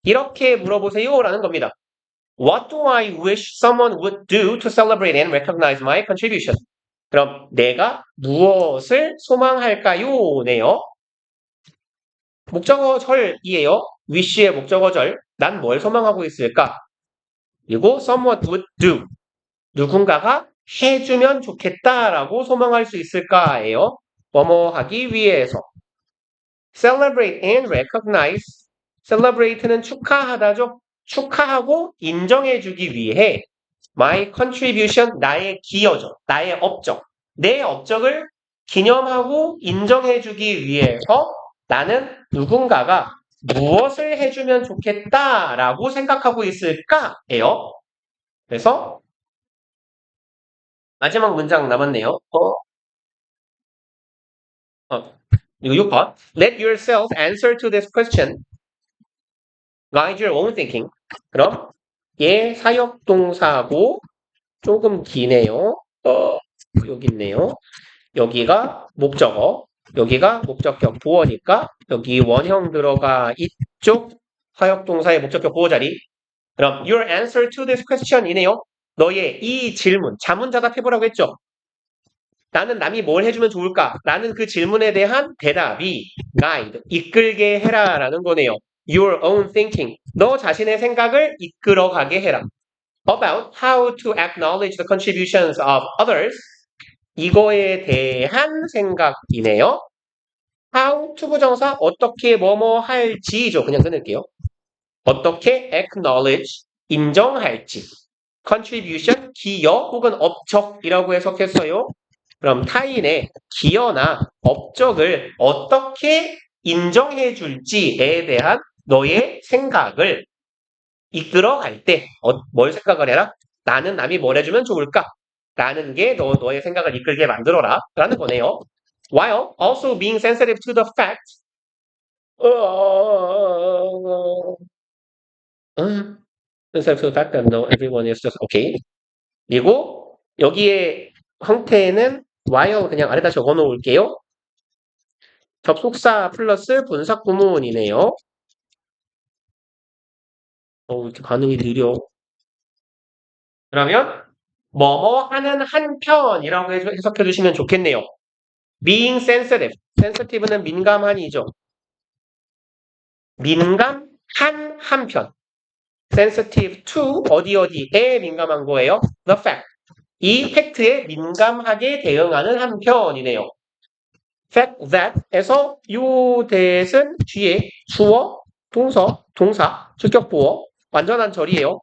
이렇게 물어보세요 라는 겁니다. What do I wish someone would do to celebrate and recognize my contribution? 그럼 내가 무엇을 소망할까요? 네요. 목적어절이에요. wish의 목적어절. 난 뭘 소망하고 있을까? 그리고 someone would do. 누군가가 해주면 좋겠다라고 소망할 수 있을까예요. 뭐뭐 하기 위해서. celebrate and recognize. celebrate는 축하하다죠. 축하하고 인정해주기 위해 my contribution, 나의 기여죠. 나의 업적. 내 업적을 기념하고 인정해주기 위해서 나는 누군가가 무엇을 해주면 좋겠다라고 생각하고 있을까예요. 그래서 마지막 문장 남았네요. 이거 6번. Let yourself answer to this question. Guide your own thinking. 그럼 얘 사역동사고 조금 기네요. 여기 있네요. 여기가 목적어, 여기가 목적격 보어니까 여기 원형 들어가 이쪽 사역동사의 목적격 보어 자리. 그럼 your answer to this question 이네요. 너의 이 질문, 자문자답 해보라고 했죠. 나는 남이 뭘 해주면 좋을까? 라는 그 질문에 대한 대답이 guide, 이끌게 해라 라는 거네요. Your own thinking, 너 자신의 생각을 이끌어가게 해라. About how to acknowledge the contributions of others, 이거에 대한 생각이네요. How 투부정사 어떻게 뭐뭐 할지죠. 그냥 끊을게요. 어떻게 acknowledge 인정할지. contribution 기여 혹은 업적이라고 해석했어요. 그럼 타인의 기여나 업적을 어떻게 인정해 줄지에 대한 너의 생각을 이끌어갈 때 뭘 생각을 해라? 나는 남이 뭘 해주면 좋을까? 라는 게 너의 생각을 이끌게 만들어라 라는 거네요. While also being sensitive to the fact sensitive to the fact that no everyone is just okay. 그리고 여기에 형태는 while 그냥 아래다 적어 놓을게요. 접속사 플러스 분사 구문이네요. 이렇게 반응이 느려. 그러면 뭐뭐 하는 한편이라고 해석해 주시면 좋겠네요. being sensitive. sensitive는 민감한이죠. 민감한 한편. sensitive to 어디에 민감한 거예요? the fact. 이 팩트에 민감하게 대응하는 한편이네요. fact that에서 요 that은 뒤에 주어, 동서, 동사, 주격보어 완전한 절이에요.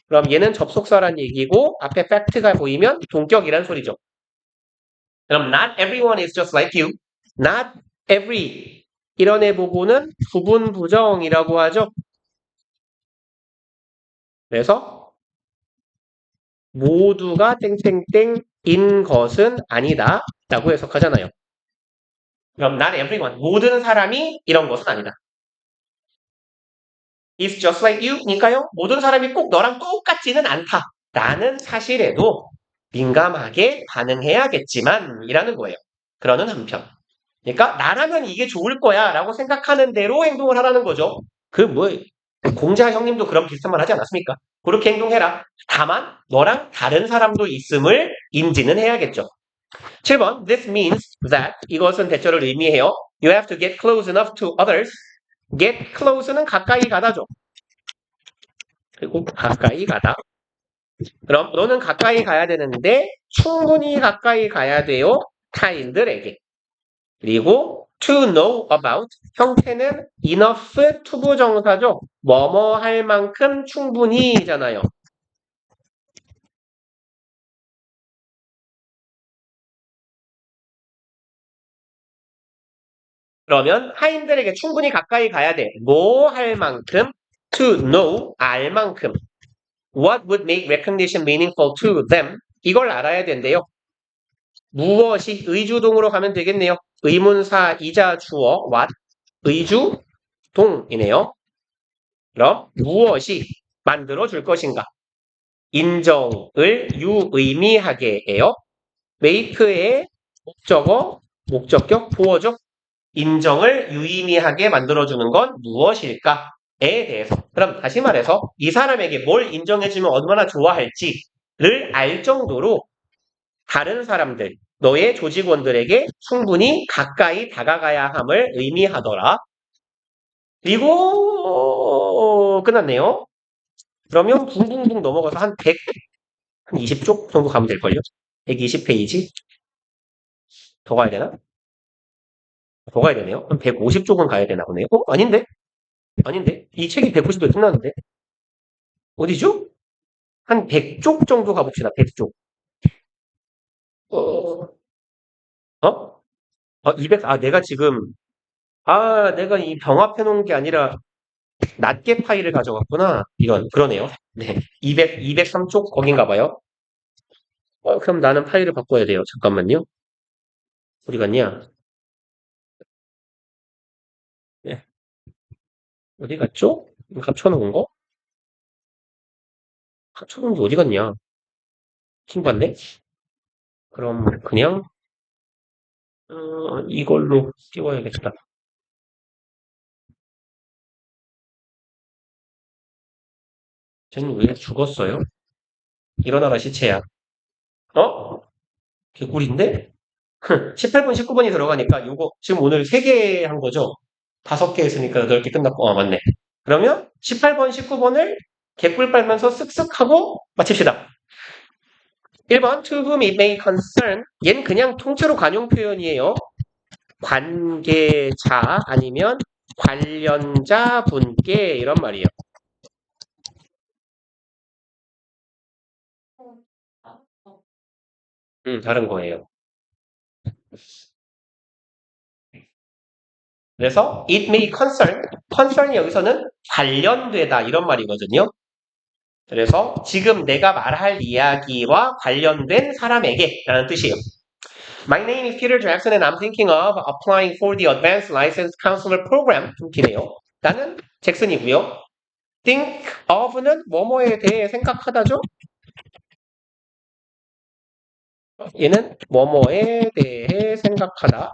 그럼 얘는 접속사란 얘기고 앞에 fact가 보이면 동격이란 소리죠. 그럼 not everyone is just like you. not every 이런 애 보고는 부분 부정이라고 하죠. 그래서 모두가 땡땡땡인 것은 아니다 라고 해석하잖아요. 그럼 not everyone 모든 사람이 이런 것은 아니다. is just like you 니까요. 모든 사람이 꼭 너랑 똑같지는 않다 라는 사실에도 민감하게 반응해야겠지만 이라는 거예요. 그러는 한편. 그러니까 나라면 이게 좋을 거야 라고 생각하는 대로 행동을 하라는 거죠. 공자 형님도 그런 비슷한 말 하지 않았습니까? 그렇게 행동해라. 다만 너랑 다른 사람도 있음을 인지는 해야겠죠. 7번 This means that 이것은 대처를 의미해요. You have to get close enough to others. get close는 가까이 가다죠. 그리고 가까이 가다. 그럼 너는 가까이 가야 되는데 충분히 가까이 가야 돼요. 타인들에게. 그리고 to know about 형태는 enough 투부정사죠. 뭐뭐 할 만큼 충분히잖아요. 그러면 타인들에게 충분히 가까이 가야 돼. 뭐 할 만큼 to know 알 만큼 what would make recognition meaningful to them 이걸 알아야 된대요. 무엇이 의주동으로 가면 되겠네요. 의문사 이자 주어 what 의주동이네요. 그럼 무엇이 만들어 줄 것인가? 인정을 유의미하게 해요. make의 목적어, 목적격, 보어죠. 인정을 유의미하게 만들어주는 건 무엇일까에 대해서. 그럼 다시 말해서 이 사람에게 뭘 인정해주면 얼마나 좋아할지를 알 정도로 다른 사람들, 너의 조직원들에게 충분히 가까이 다가가야 함을 의미하더라. 그리고 끝났네요. 그러면 붕붕붕 넘어가서 한 100, 한 20쪽 정도 가면 될걸요? 120페이지? 더 가야 되나? 더 가야 되네요. 한 150쪽은 가야 되나 보네요. 아닌데? 아닌데? 이 책이 190도에 끝나는데? 어디죠? 한 100쪽 정도 가봅시다. 100쪽. 어, 어? 200, 내가 지금, 내가 이 병합해 놓은 게 아니라 낱개 파일을 가져갔구나. 이런, 그러네요. 네. 203쪽 거긴가 봐요. 그럼 나는 파일을 바꿔야 돼요. 잠깐만요. 어디 갔냐? 네. 어디 갔죠? 합쳐놓은 거? 합쳐놓은 게 어디 갔냐? 킹받네? 그럼 그냥, 이걸로 띄워야겠다. 쟤는 왜 죽었어요? 일어나라 시체야. 어? 개꿀인데? 18번, 19번이 들어가니까 요거 지금 오늘 3개 한 거죠? 5개 했으니까 8개 끝났고, 맞네. 그러면 18번, 19번을 개꿀 빨면서 쓱쓱 하고 마칩시다. 1번, to whom it may concern. 얘는 그냥 통째로 관용 표현이에요. 관계자 아니면 관련자 분께 이런 말이에요. 다른 거예요. 그래서 it may concern이 여기서는 관련되다 이런 말이거든요. 그래서 지금 내가 말할 이야기와 관련된 사람에게 라는 뜻이에요. My name is Peter Jackson and I'm thinking of applying for the Advanced Licensed Counselor Program. 좀 기네요. 나는 잭슨이고요. think of는 뭐뭐에 대해 생각하다죠? 얘는 뭐뭐에 대해 생각하다.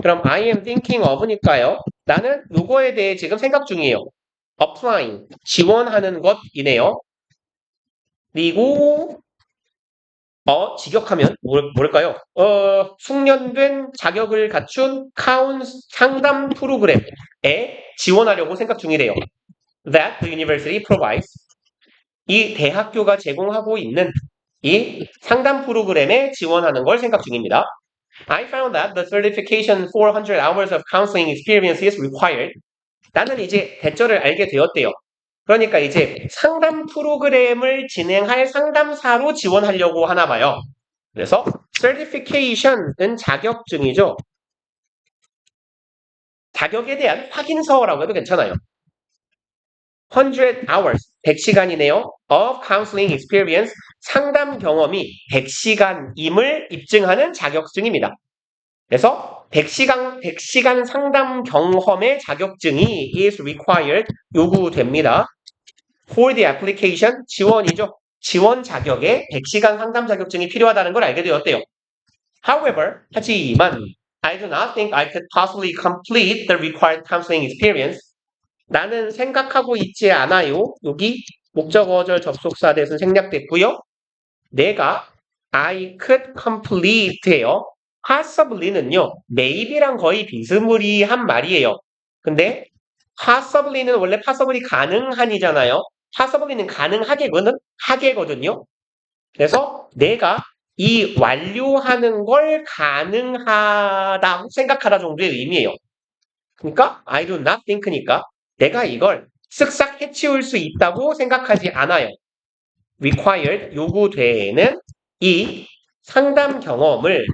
그럼 I am thinking of니까요. 나는 누구에 대해 지금 생각 중이에요. applying, 지원하는 것이네요. 그리고 직역하면 뭘까요? 숙련된 자격을 갖춘 상담 프로그램에 지원하려고 생각 중이래요. That the university provides. 이 대학교가 제공하고 있는 이 상담 프로그램에 지원하는 걸 생각 중입니다. I found that the certification 400 hours of counseling experience is required. 나는 이제 대절을 알게 되었대요. 그러니까 이제 상담 프로그램을 진행할 상담사로 지원하려고 하나 봐요. 그래서 certification은 자격증이죠. 자격에 대한 확인서라고 해도 괜찮아요. 100 hours, 100시간이네요. of counseling experience, 상담 경험이 100시간임을 입증하는 자격증입니다. 그래서 100시간 상담 경험의 자격증이 is required, 요구됩니다. For the application, 지원이죠. 지원 자격에 100시간 상담 자격증이 필요하다는 걸 알게 되었대요. However, 하지만 I do not think I could possibly complete the required counseling experience. 나는 생각하고 있지 않아요. 여기 목적어절 접속사 대신 생략됐고요. 내가 I could complete예요. possibly는요. maybe랑 거의 비스무리한 말이에요. 근데 possibly는 원래 possibly 가능한이잖아요. possibly는 하게거든요. 그래서 내가 이 완료하는 걸 가능하다고 생각하다 정도의 의미예요. 그러니까 I do not think니까 내가 이걸 쓱싹 해치울 수 있다고 생각하지 않아요. required, 요구되는 이 상담 경험을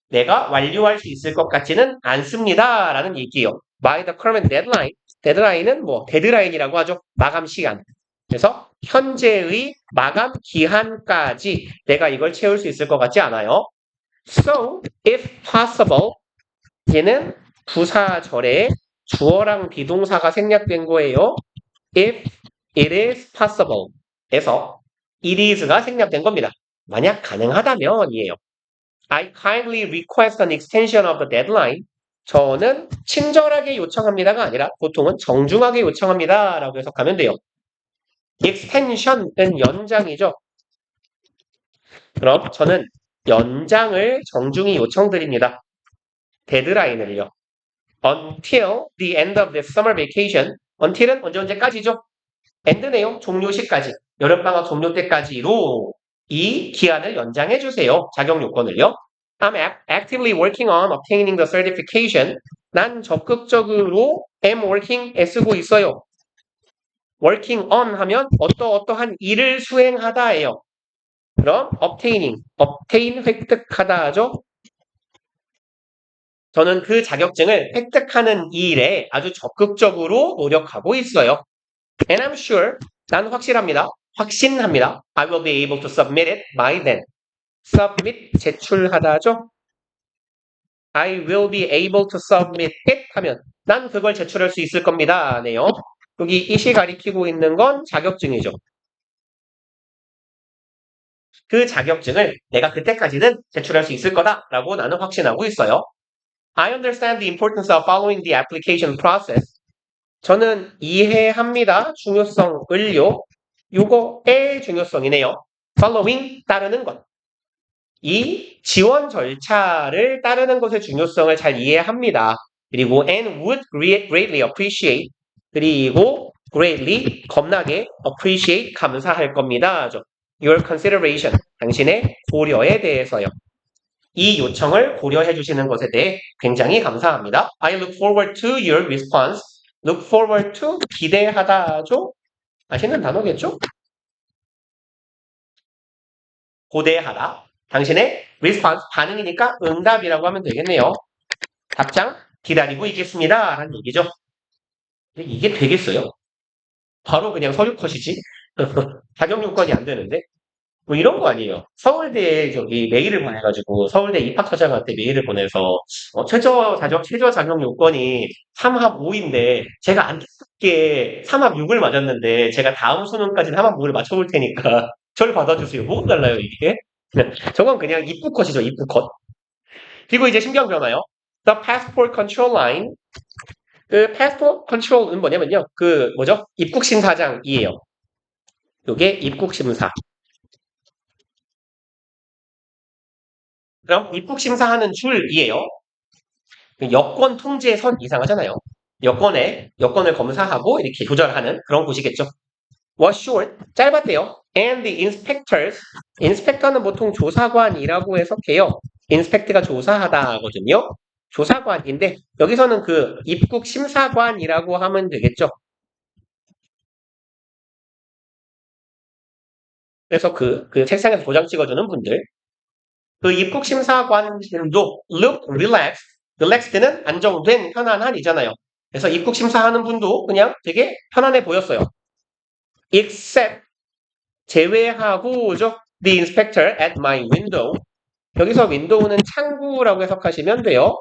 내가 완료할 수 있을 것 같지는 않습니다. 라는 얘기예요. By the current deadline. 데드라인은 데드라인이라고 하죠. 마감 시간. 그래서 현재의 마감 기한까지 내가 이걸 채울 수 있을 것 같지 않아요. So, if possible, 얘는 부사절에 주어랑 비동사가 생략된 거예요. If it is possible. 에서 it is가 생략된 겁니다. 만약 가능하다면이에요. I kindly request an extension of the deadline. 저는 친절하게 요청합니다가 아니라 보통은 정중하게 요청합니다 라고 해석하면 돼요. extension은 연장이죠. 그럼 저는 연장을 정중히 요청드립니다. 데드라인을요. Until the end of the summer vacation. until은 언제까지죠? end네요. 종료시까지. 여름방학 종료 때까지로 이 기한을 연장해 주세요. 자격 요건을요. I'm actively working on obtaining the certification. 난 적극적으로 am working 애쓰고 있어요. working on 하면 어떠한 일을 수행하다예요. 그럼 obtain 획득하다 하죠. 저는 그 자격증을 획득하는 일에 아주 적극적으로 노력하고 있어요. And I'm sure, 난 확신합니다. I will be able to submit it by then. submit, 제출하다죠. I will be able to submit it 하면 난 그걸 제출할 수 있을 겁니다. 네요. 여기 it이 가리키고 있는 건 자격증이죠. 그 자격증을 내가 그때까지는 제출할 수 있을 거다라고 나는 확신하고 있어요. I understand the importance of following the application process. 저는 이해합니다. 중요성을요. 요거의 중요성이네요. following, 따르는 것. 이 지원 절차를 따르는 것의 중요성을 잘 이해합니다. 그리고 and would greatly appreciate. 그리고 greatly, 겁나게 appreciate, 감사할 겁니다. Your consideration, 당신의 고려에 대해서요. 이 요청을 고려해 주시는 것에 대해 굉장히 감사합니다. I look forward to your response. look forward to, 기대하다죠? 아시는 단어겠죠? 고대하다. 당신의 response, 반응이니까 응답이라고 하면 되겠네요. 답장 기다리고 있겠습니다. 라는 얘기죠. 이게 되겠어요? 바로 그냥 서류 컷이지? 자격 요건이 안 되는데? 뭐 이런 거 아니에요. 서울대에 메일을 보내가지고 서울대 입학처장한테 메일을 보내서 최저 자격 요건이 3합 5인데 제가 안타깝게 3합 6을 맞았는데 제가 다음 수능까지 3합 5를 맞춰볼 테니까 저를 받아주세요. 뭐가 달라요 이게? 저건 그냥 입국 컷이죠. 입국 컷. 그리고 이제 신경 변화요. The passport control line. 그 passport control은 뭐냐면요. 그 뭐죠? 입국 심사장이에요. 요게 입국 심사. 그럼 입국 심사하는 줄이에요. 여권 통제선 이상하잖아요. 여권을 검사하고 이렇게 조절하는 그런 곳이겠죠. was short, 짧았대요. And the inspector는 보통 조사관이라고 해석해요. inspect가 조사하다거든요. 조사관인데 여기서는 그 입국 심사관이라고 하면 되겠죠. 그래서 그 책상에서 도장 찍어주는 분들. 그 입국 심사관들도 look relaxed는 안정된, 편안한이잖아요. 그래서 입국 심사하는 분도 그냥 되게 편안해 보였어요. except 제외하고죠. The inspector at my window. 여기서 window는 창구라고 해석하시면 돼요.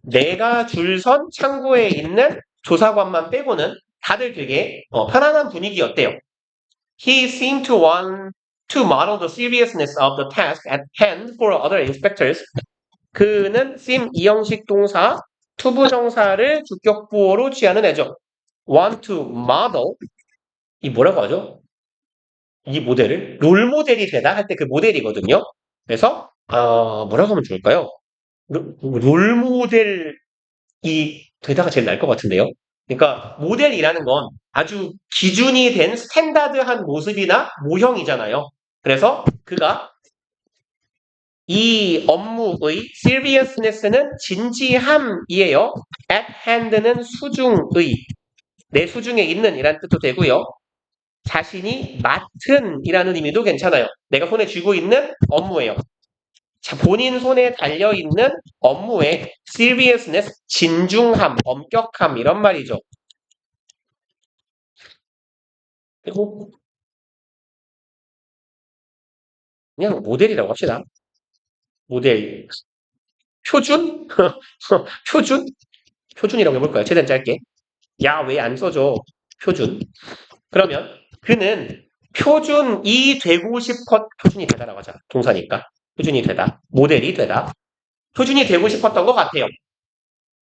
내가 줄선 창구에 있는 조사관만 빼고는 다들 되게 편안한 분위기였대요. He seemed to want to model the seriousness of the task at hand for other inspectors. 그는 seem 이형식 동사 투부정사를 주격부호로 취하는 애죠. want to model. 이 뭐라고 하죠? 이 모델을 롤모델이 되다 할 때 그 모델이거든요. 그래서 뭐라고 하면 좋을까요? 롤모델이 되다가 제일 나을 것 같은데요. 그러니까 모델이라는 건 아주 기준이 된 스탠다드한 모습이나 모형이잖아요. 그래서 그가 이 업무의 seriousness는 진지함이에요. at hand는 수중의, 내 수중에 있는 이란 뜻도 되고요. 자신이 맡은 이라는 의미도 괜찮아요. 내가 손에 쥐고 있는 업무예요. 자, 본인 손에 달려있는 업무의 seriousness, 진중함, 엄격함 이런 말이죠. 그리고 그냥 모델이라고 합시다. 모델. 표준? 표준이라고 해볼까요? 최대한 짧게. 야, 왜 안 써줘? 표준. 그러면 그는 표준이 되고 싶었, 표준이 되다라고 하자. 동사니까. 표준이 되다. 모델이 되다. 표준이 되고 싶었던 것 같아요.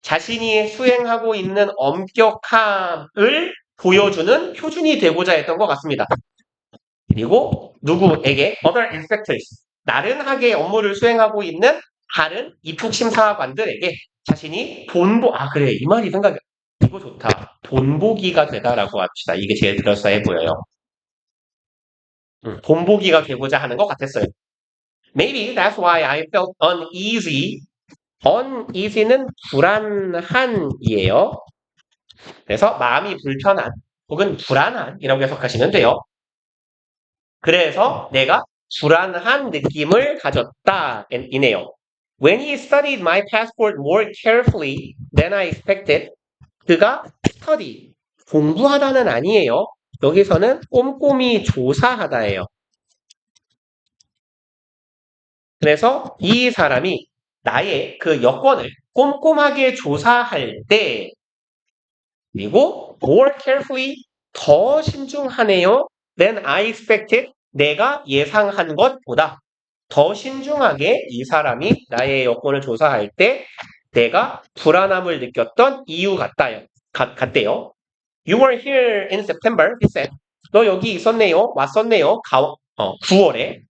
자신이 수행하고 있는 엄격함을 보여주는 표준이 되고자 했던 것 같습니다. 그리고 누구에게 other inspectors 나른하게 업무를 수행하고 있는 다른 입국 심사관들에게 자신이 그래 이 말이 생각이 이거 좋다 본보기가 되다라고 합시다. 이게 제일 그럴싸해 보여요. 본보기가 되고자 하는 것 같았어요. Maybe that's why I felt uneasy. uneasy는 불안한이에요. 그래서 마음이 불편한 혹은 불안한이라고 해석하시면 돼요. 그래서 내가 불안한 느낌을 가졌다 이네요. When he studied my passport more carefully than I expected, 그가 study, 공부하다는 아니에요. 여기서는 꼼꼼히 조사하다예요. 그래서 이 사람이 나의 그 여권을 꼼꼼하게 조사할 때 그리고 more carefully 더 신중하네요. than I expected 내가 예상한 것보다 더 신중하게 이 사람이 나의 여권을 조사할 때 내가 불안함을 느꼈던 이유 같대요. You were here in September, he said. 너 여기 있었네요. 왔었네요. 9월에.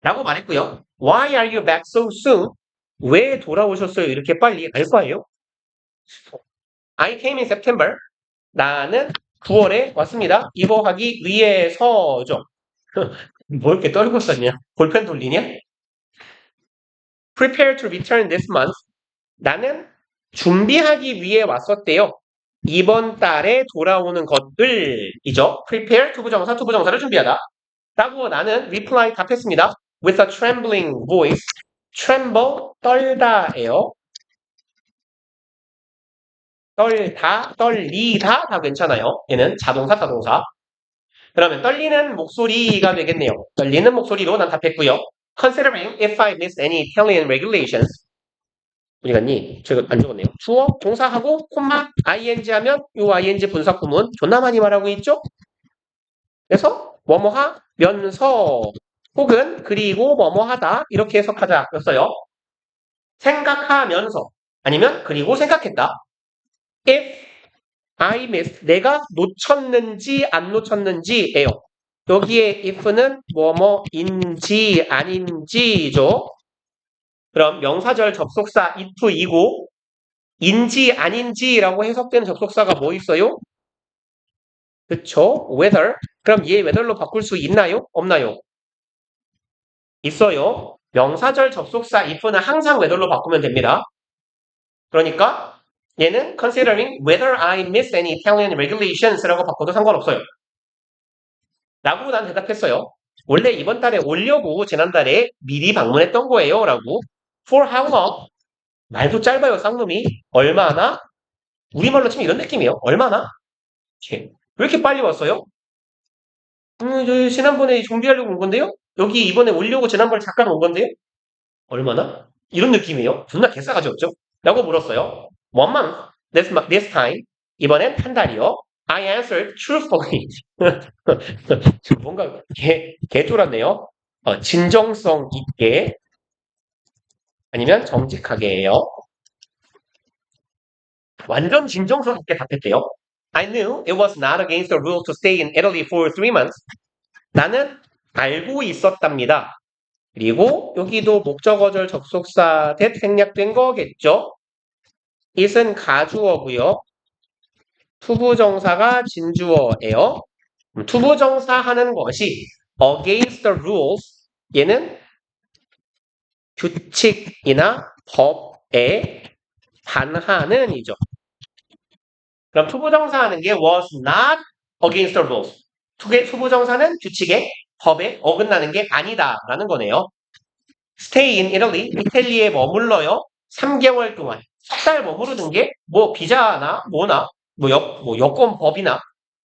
라고 말했고요. Why are you back so soon? 왜 돌아오셨어요? 이렇게 빨리 알 거예요. I came in September. 나는 9월에 왔습니다. 이거 하기 위해서죠. 뭐 이렇게 떨고 썼냐? 볼펜 돌리냐? Prepare to return this month. 나는 준비하기 위해 왔었대요. 이번 달에 돌아오는 것들이죠. Prepare, 투부정사를 준비하다. 라고 나는 reply 답했습니다. With a trembling voice. tremble, 떨다예요. 떨리다 다 괜찮아요. 얘는 자동사. 그러면 떨리는 목소리가 되겠네요. 떨리는 목소리로 난 답했고요. Considering if I miss any Italian regulations. 어디 갔니? 제가 안 적었네요. 주어, 동사하고 콤마, ing 하면 요 ing 분사구문 존나 많이 말하고 있죠? 그래서 뭐뭐 하면서 혹은 그리고 뭐뭐 하다 이렇게 해석하자 였어요. 생각하면서 아니면 그리고 생각했다. If I miss 내가 놓쳤는지 안 놓쳤는지예요. 여기에 if는 뭐뭐인지 아닌지죠. 그럼 명사절 접속사 if이고 인지 아닌지라고 해석되는 접속사가 뭐 있어요? 그쵸? whether. 그럼 얘 whether로 바꿀 수 있나요? 없나요? 있어요. 명사절 접속사 if는 항상 whether로 바꾸면 됩니다. 그러니까 얘는 considering whether I miss any Italian regulations라고 바꿔도 상관없어요. 라고 난 대답했어요. 원래 이번 달에 오려고 지난달에 미리 방문했던 거예요. 라고. For how long? 말도 짧아요. 쌍놈이. 얼마나? 우리말로 치면 이런 느낌이에요. 얼마나? 왜 이렇게 빨리 왔어요? 저 지난번에 준비하려고 온 건데요? 여기 이번에 오려고 지난번에 잠깐 온 건데요? 얼마나? 이런 느낌이에요. 존나 개싸가지 없죠? 라고 물었어요. 1month. This time. 이번엔 한 달이요. I answered truthfully. 뭔가 개쫄았네요. 진정성 있게 아니면 정직하게예요. 완전 진정성 있게 답했대요. I knew it was not against the rule to stay in Italy for 3 months. 나는 알고 있었답니다. 그리고 여기도 목적어절 접속사 that 생략된 거겠죠. it은 가주어고요. 투부정사가 진주어예요. 투부정사 하는 것이 against the rules 얘는 규칙이나 법에 반하는 이죠. 그럼 투부정사 하는 게 was not against the rules. 투부정사는 규칙에 법에 어긋나는 게 아니다라는 거네요. Stay in Italy, 이탈리아에 머물러요. 3개월 동안. 석 달 머무르는 게 뭐 비자나 뭐나 뭐 여권법이나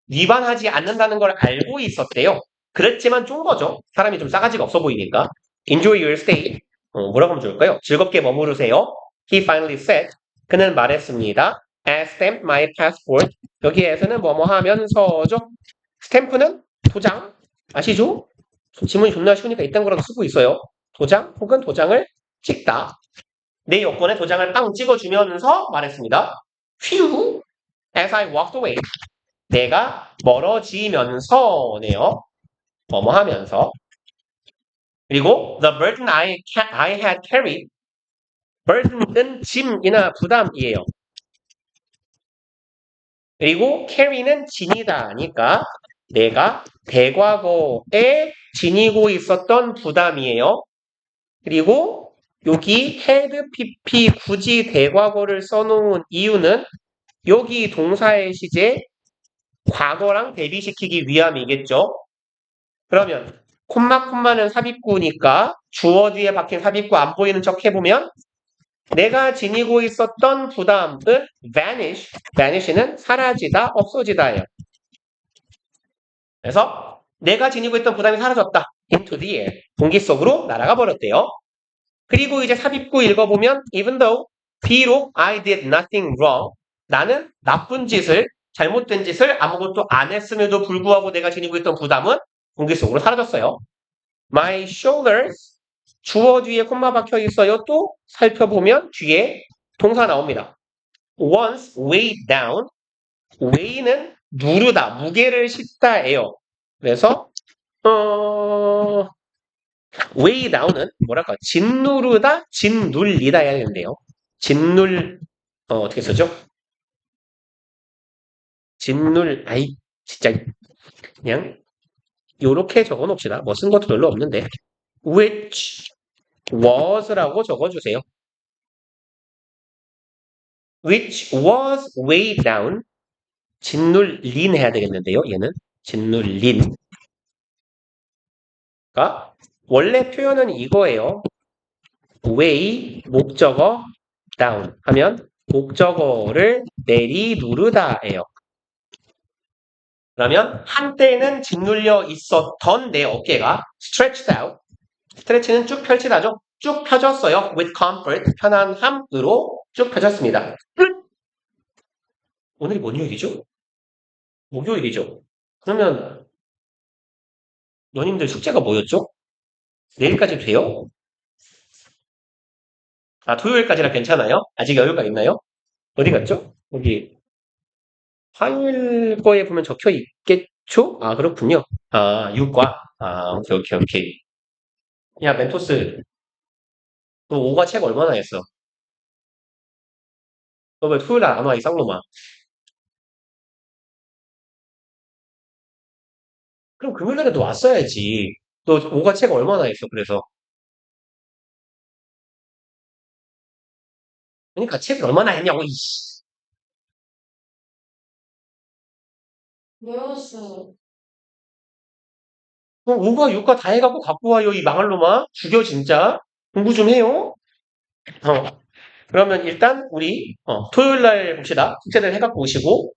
위반하지 않는다는 걸 알고 있었대요. 그랬지만 좀 거죠. 사람이 좀 싸가지가 없어 보이니까. Enjoy your stay. 뭐라고 하면 좋을까요? 즐겁게 머무르세요. He finally said. 그는 말했습니다. I stamped my passport. 여기에서는 뭐뭐 하면서죠. 스탬프는 도장. 아시죠? 지문이 존나 쉬우니까 이딴 거라도 쓰고 있어요. 도장 혹은 도장을 찍다. 내 여권에 도장을 빵 찍어주면서 말했습니다. Phew, as I walked away. 내가 멀어지면서네요. 뭐뭐 하면서. 그리고 the burden I had carried. burden은 짐이나 부담이에요. 그리고 carry는 지니다니까 내가 대과거에 지니고 있었던 부담이에요. 그리고 여기 had pp 굳이 대과거를 써놓은 이유는 여기 동사의 시제 과거랑 대비시키기 위함이겠죠. 그러면 콤마는 삽입구니까 주어 뒤에 박힌 삽입구 안 보이는 척 해보면 내가 지니고 있었던 부담은 vanish는 사라지다, 없어지다예요. 그래서 내가 지니고 있던 부담이 사라졌다. into the air. 공기 속으로 날아가 버렸대요. 그리고 이제 삽입구 읽어보면 even though 비록 I did nothing wrong 나는 나쁜 짓을 잘못된 짓을 아무것도 안 했음에도 불구하고 내가 지니고 있던 부담은 공기 속으로 사라졌어요. My shoulders 주어 뒤에 콤마 박혀 있어요. 또 살펴보면 뒤에 동사 나옵니다. once weighed down weigh는 누르다 무게를 싣다예요. 그래서 weigh down은 뭐랄까 짓누르다 짓눌리다 해야 되는데요. 어떻게 쓰죠? 아이 진짜 그냥 요렇게 적어 놓읍시다. 뭐 쓴 것도 별로 없는데 which was라고 적어주세요. which was weighed down 짓눌린 해야 되겠는데요. 얘는 짓눌린 그러니까 원래 표현은 이거예요. weigh 목적어 down 하면 목적어를 내리누르다예요. 그러면 한때는 짓눌려 있었던 내 어깨가 stretched out. 스트레치는 쭉 펼치다죠. 쭉 펴졌어요. with comfort, 편안함으로 쭉 펴졌습니다. 오늘이 뭔 요일이죠? 목요일이죠. 그러면 너님들 숙제가 뭐였죠? 내일까지 돼요? 아, 토요일까지라 괜찮아요? 아직 여유가 있나요? 어디 갔죠? 여기 화요일 거에 보면 적혀 있겠죠? 아, 그렇군요. 아, 6과. 아, 오케이. 야, 멘토스, 너 5과 책 얼마나 했어? 너 왜 토요일 날 안 와, 이 쌍놈아? 그럼 금요일 날에도 왔어야지. 너 5과 책 얼마나 했어, 그래서? 그러니까 책을 얼마나 했냐고, 이씨. 외웠어요. 5과 6과 다 해갖고 갖고 와요, 이 망할 놈아. 죽여, 진짜. 공부 좀 해요. 그러면 일단 우리 토요일 날 봅시다. 숙제들 해갖고 오시고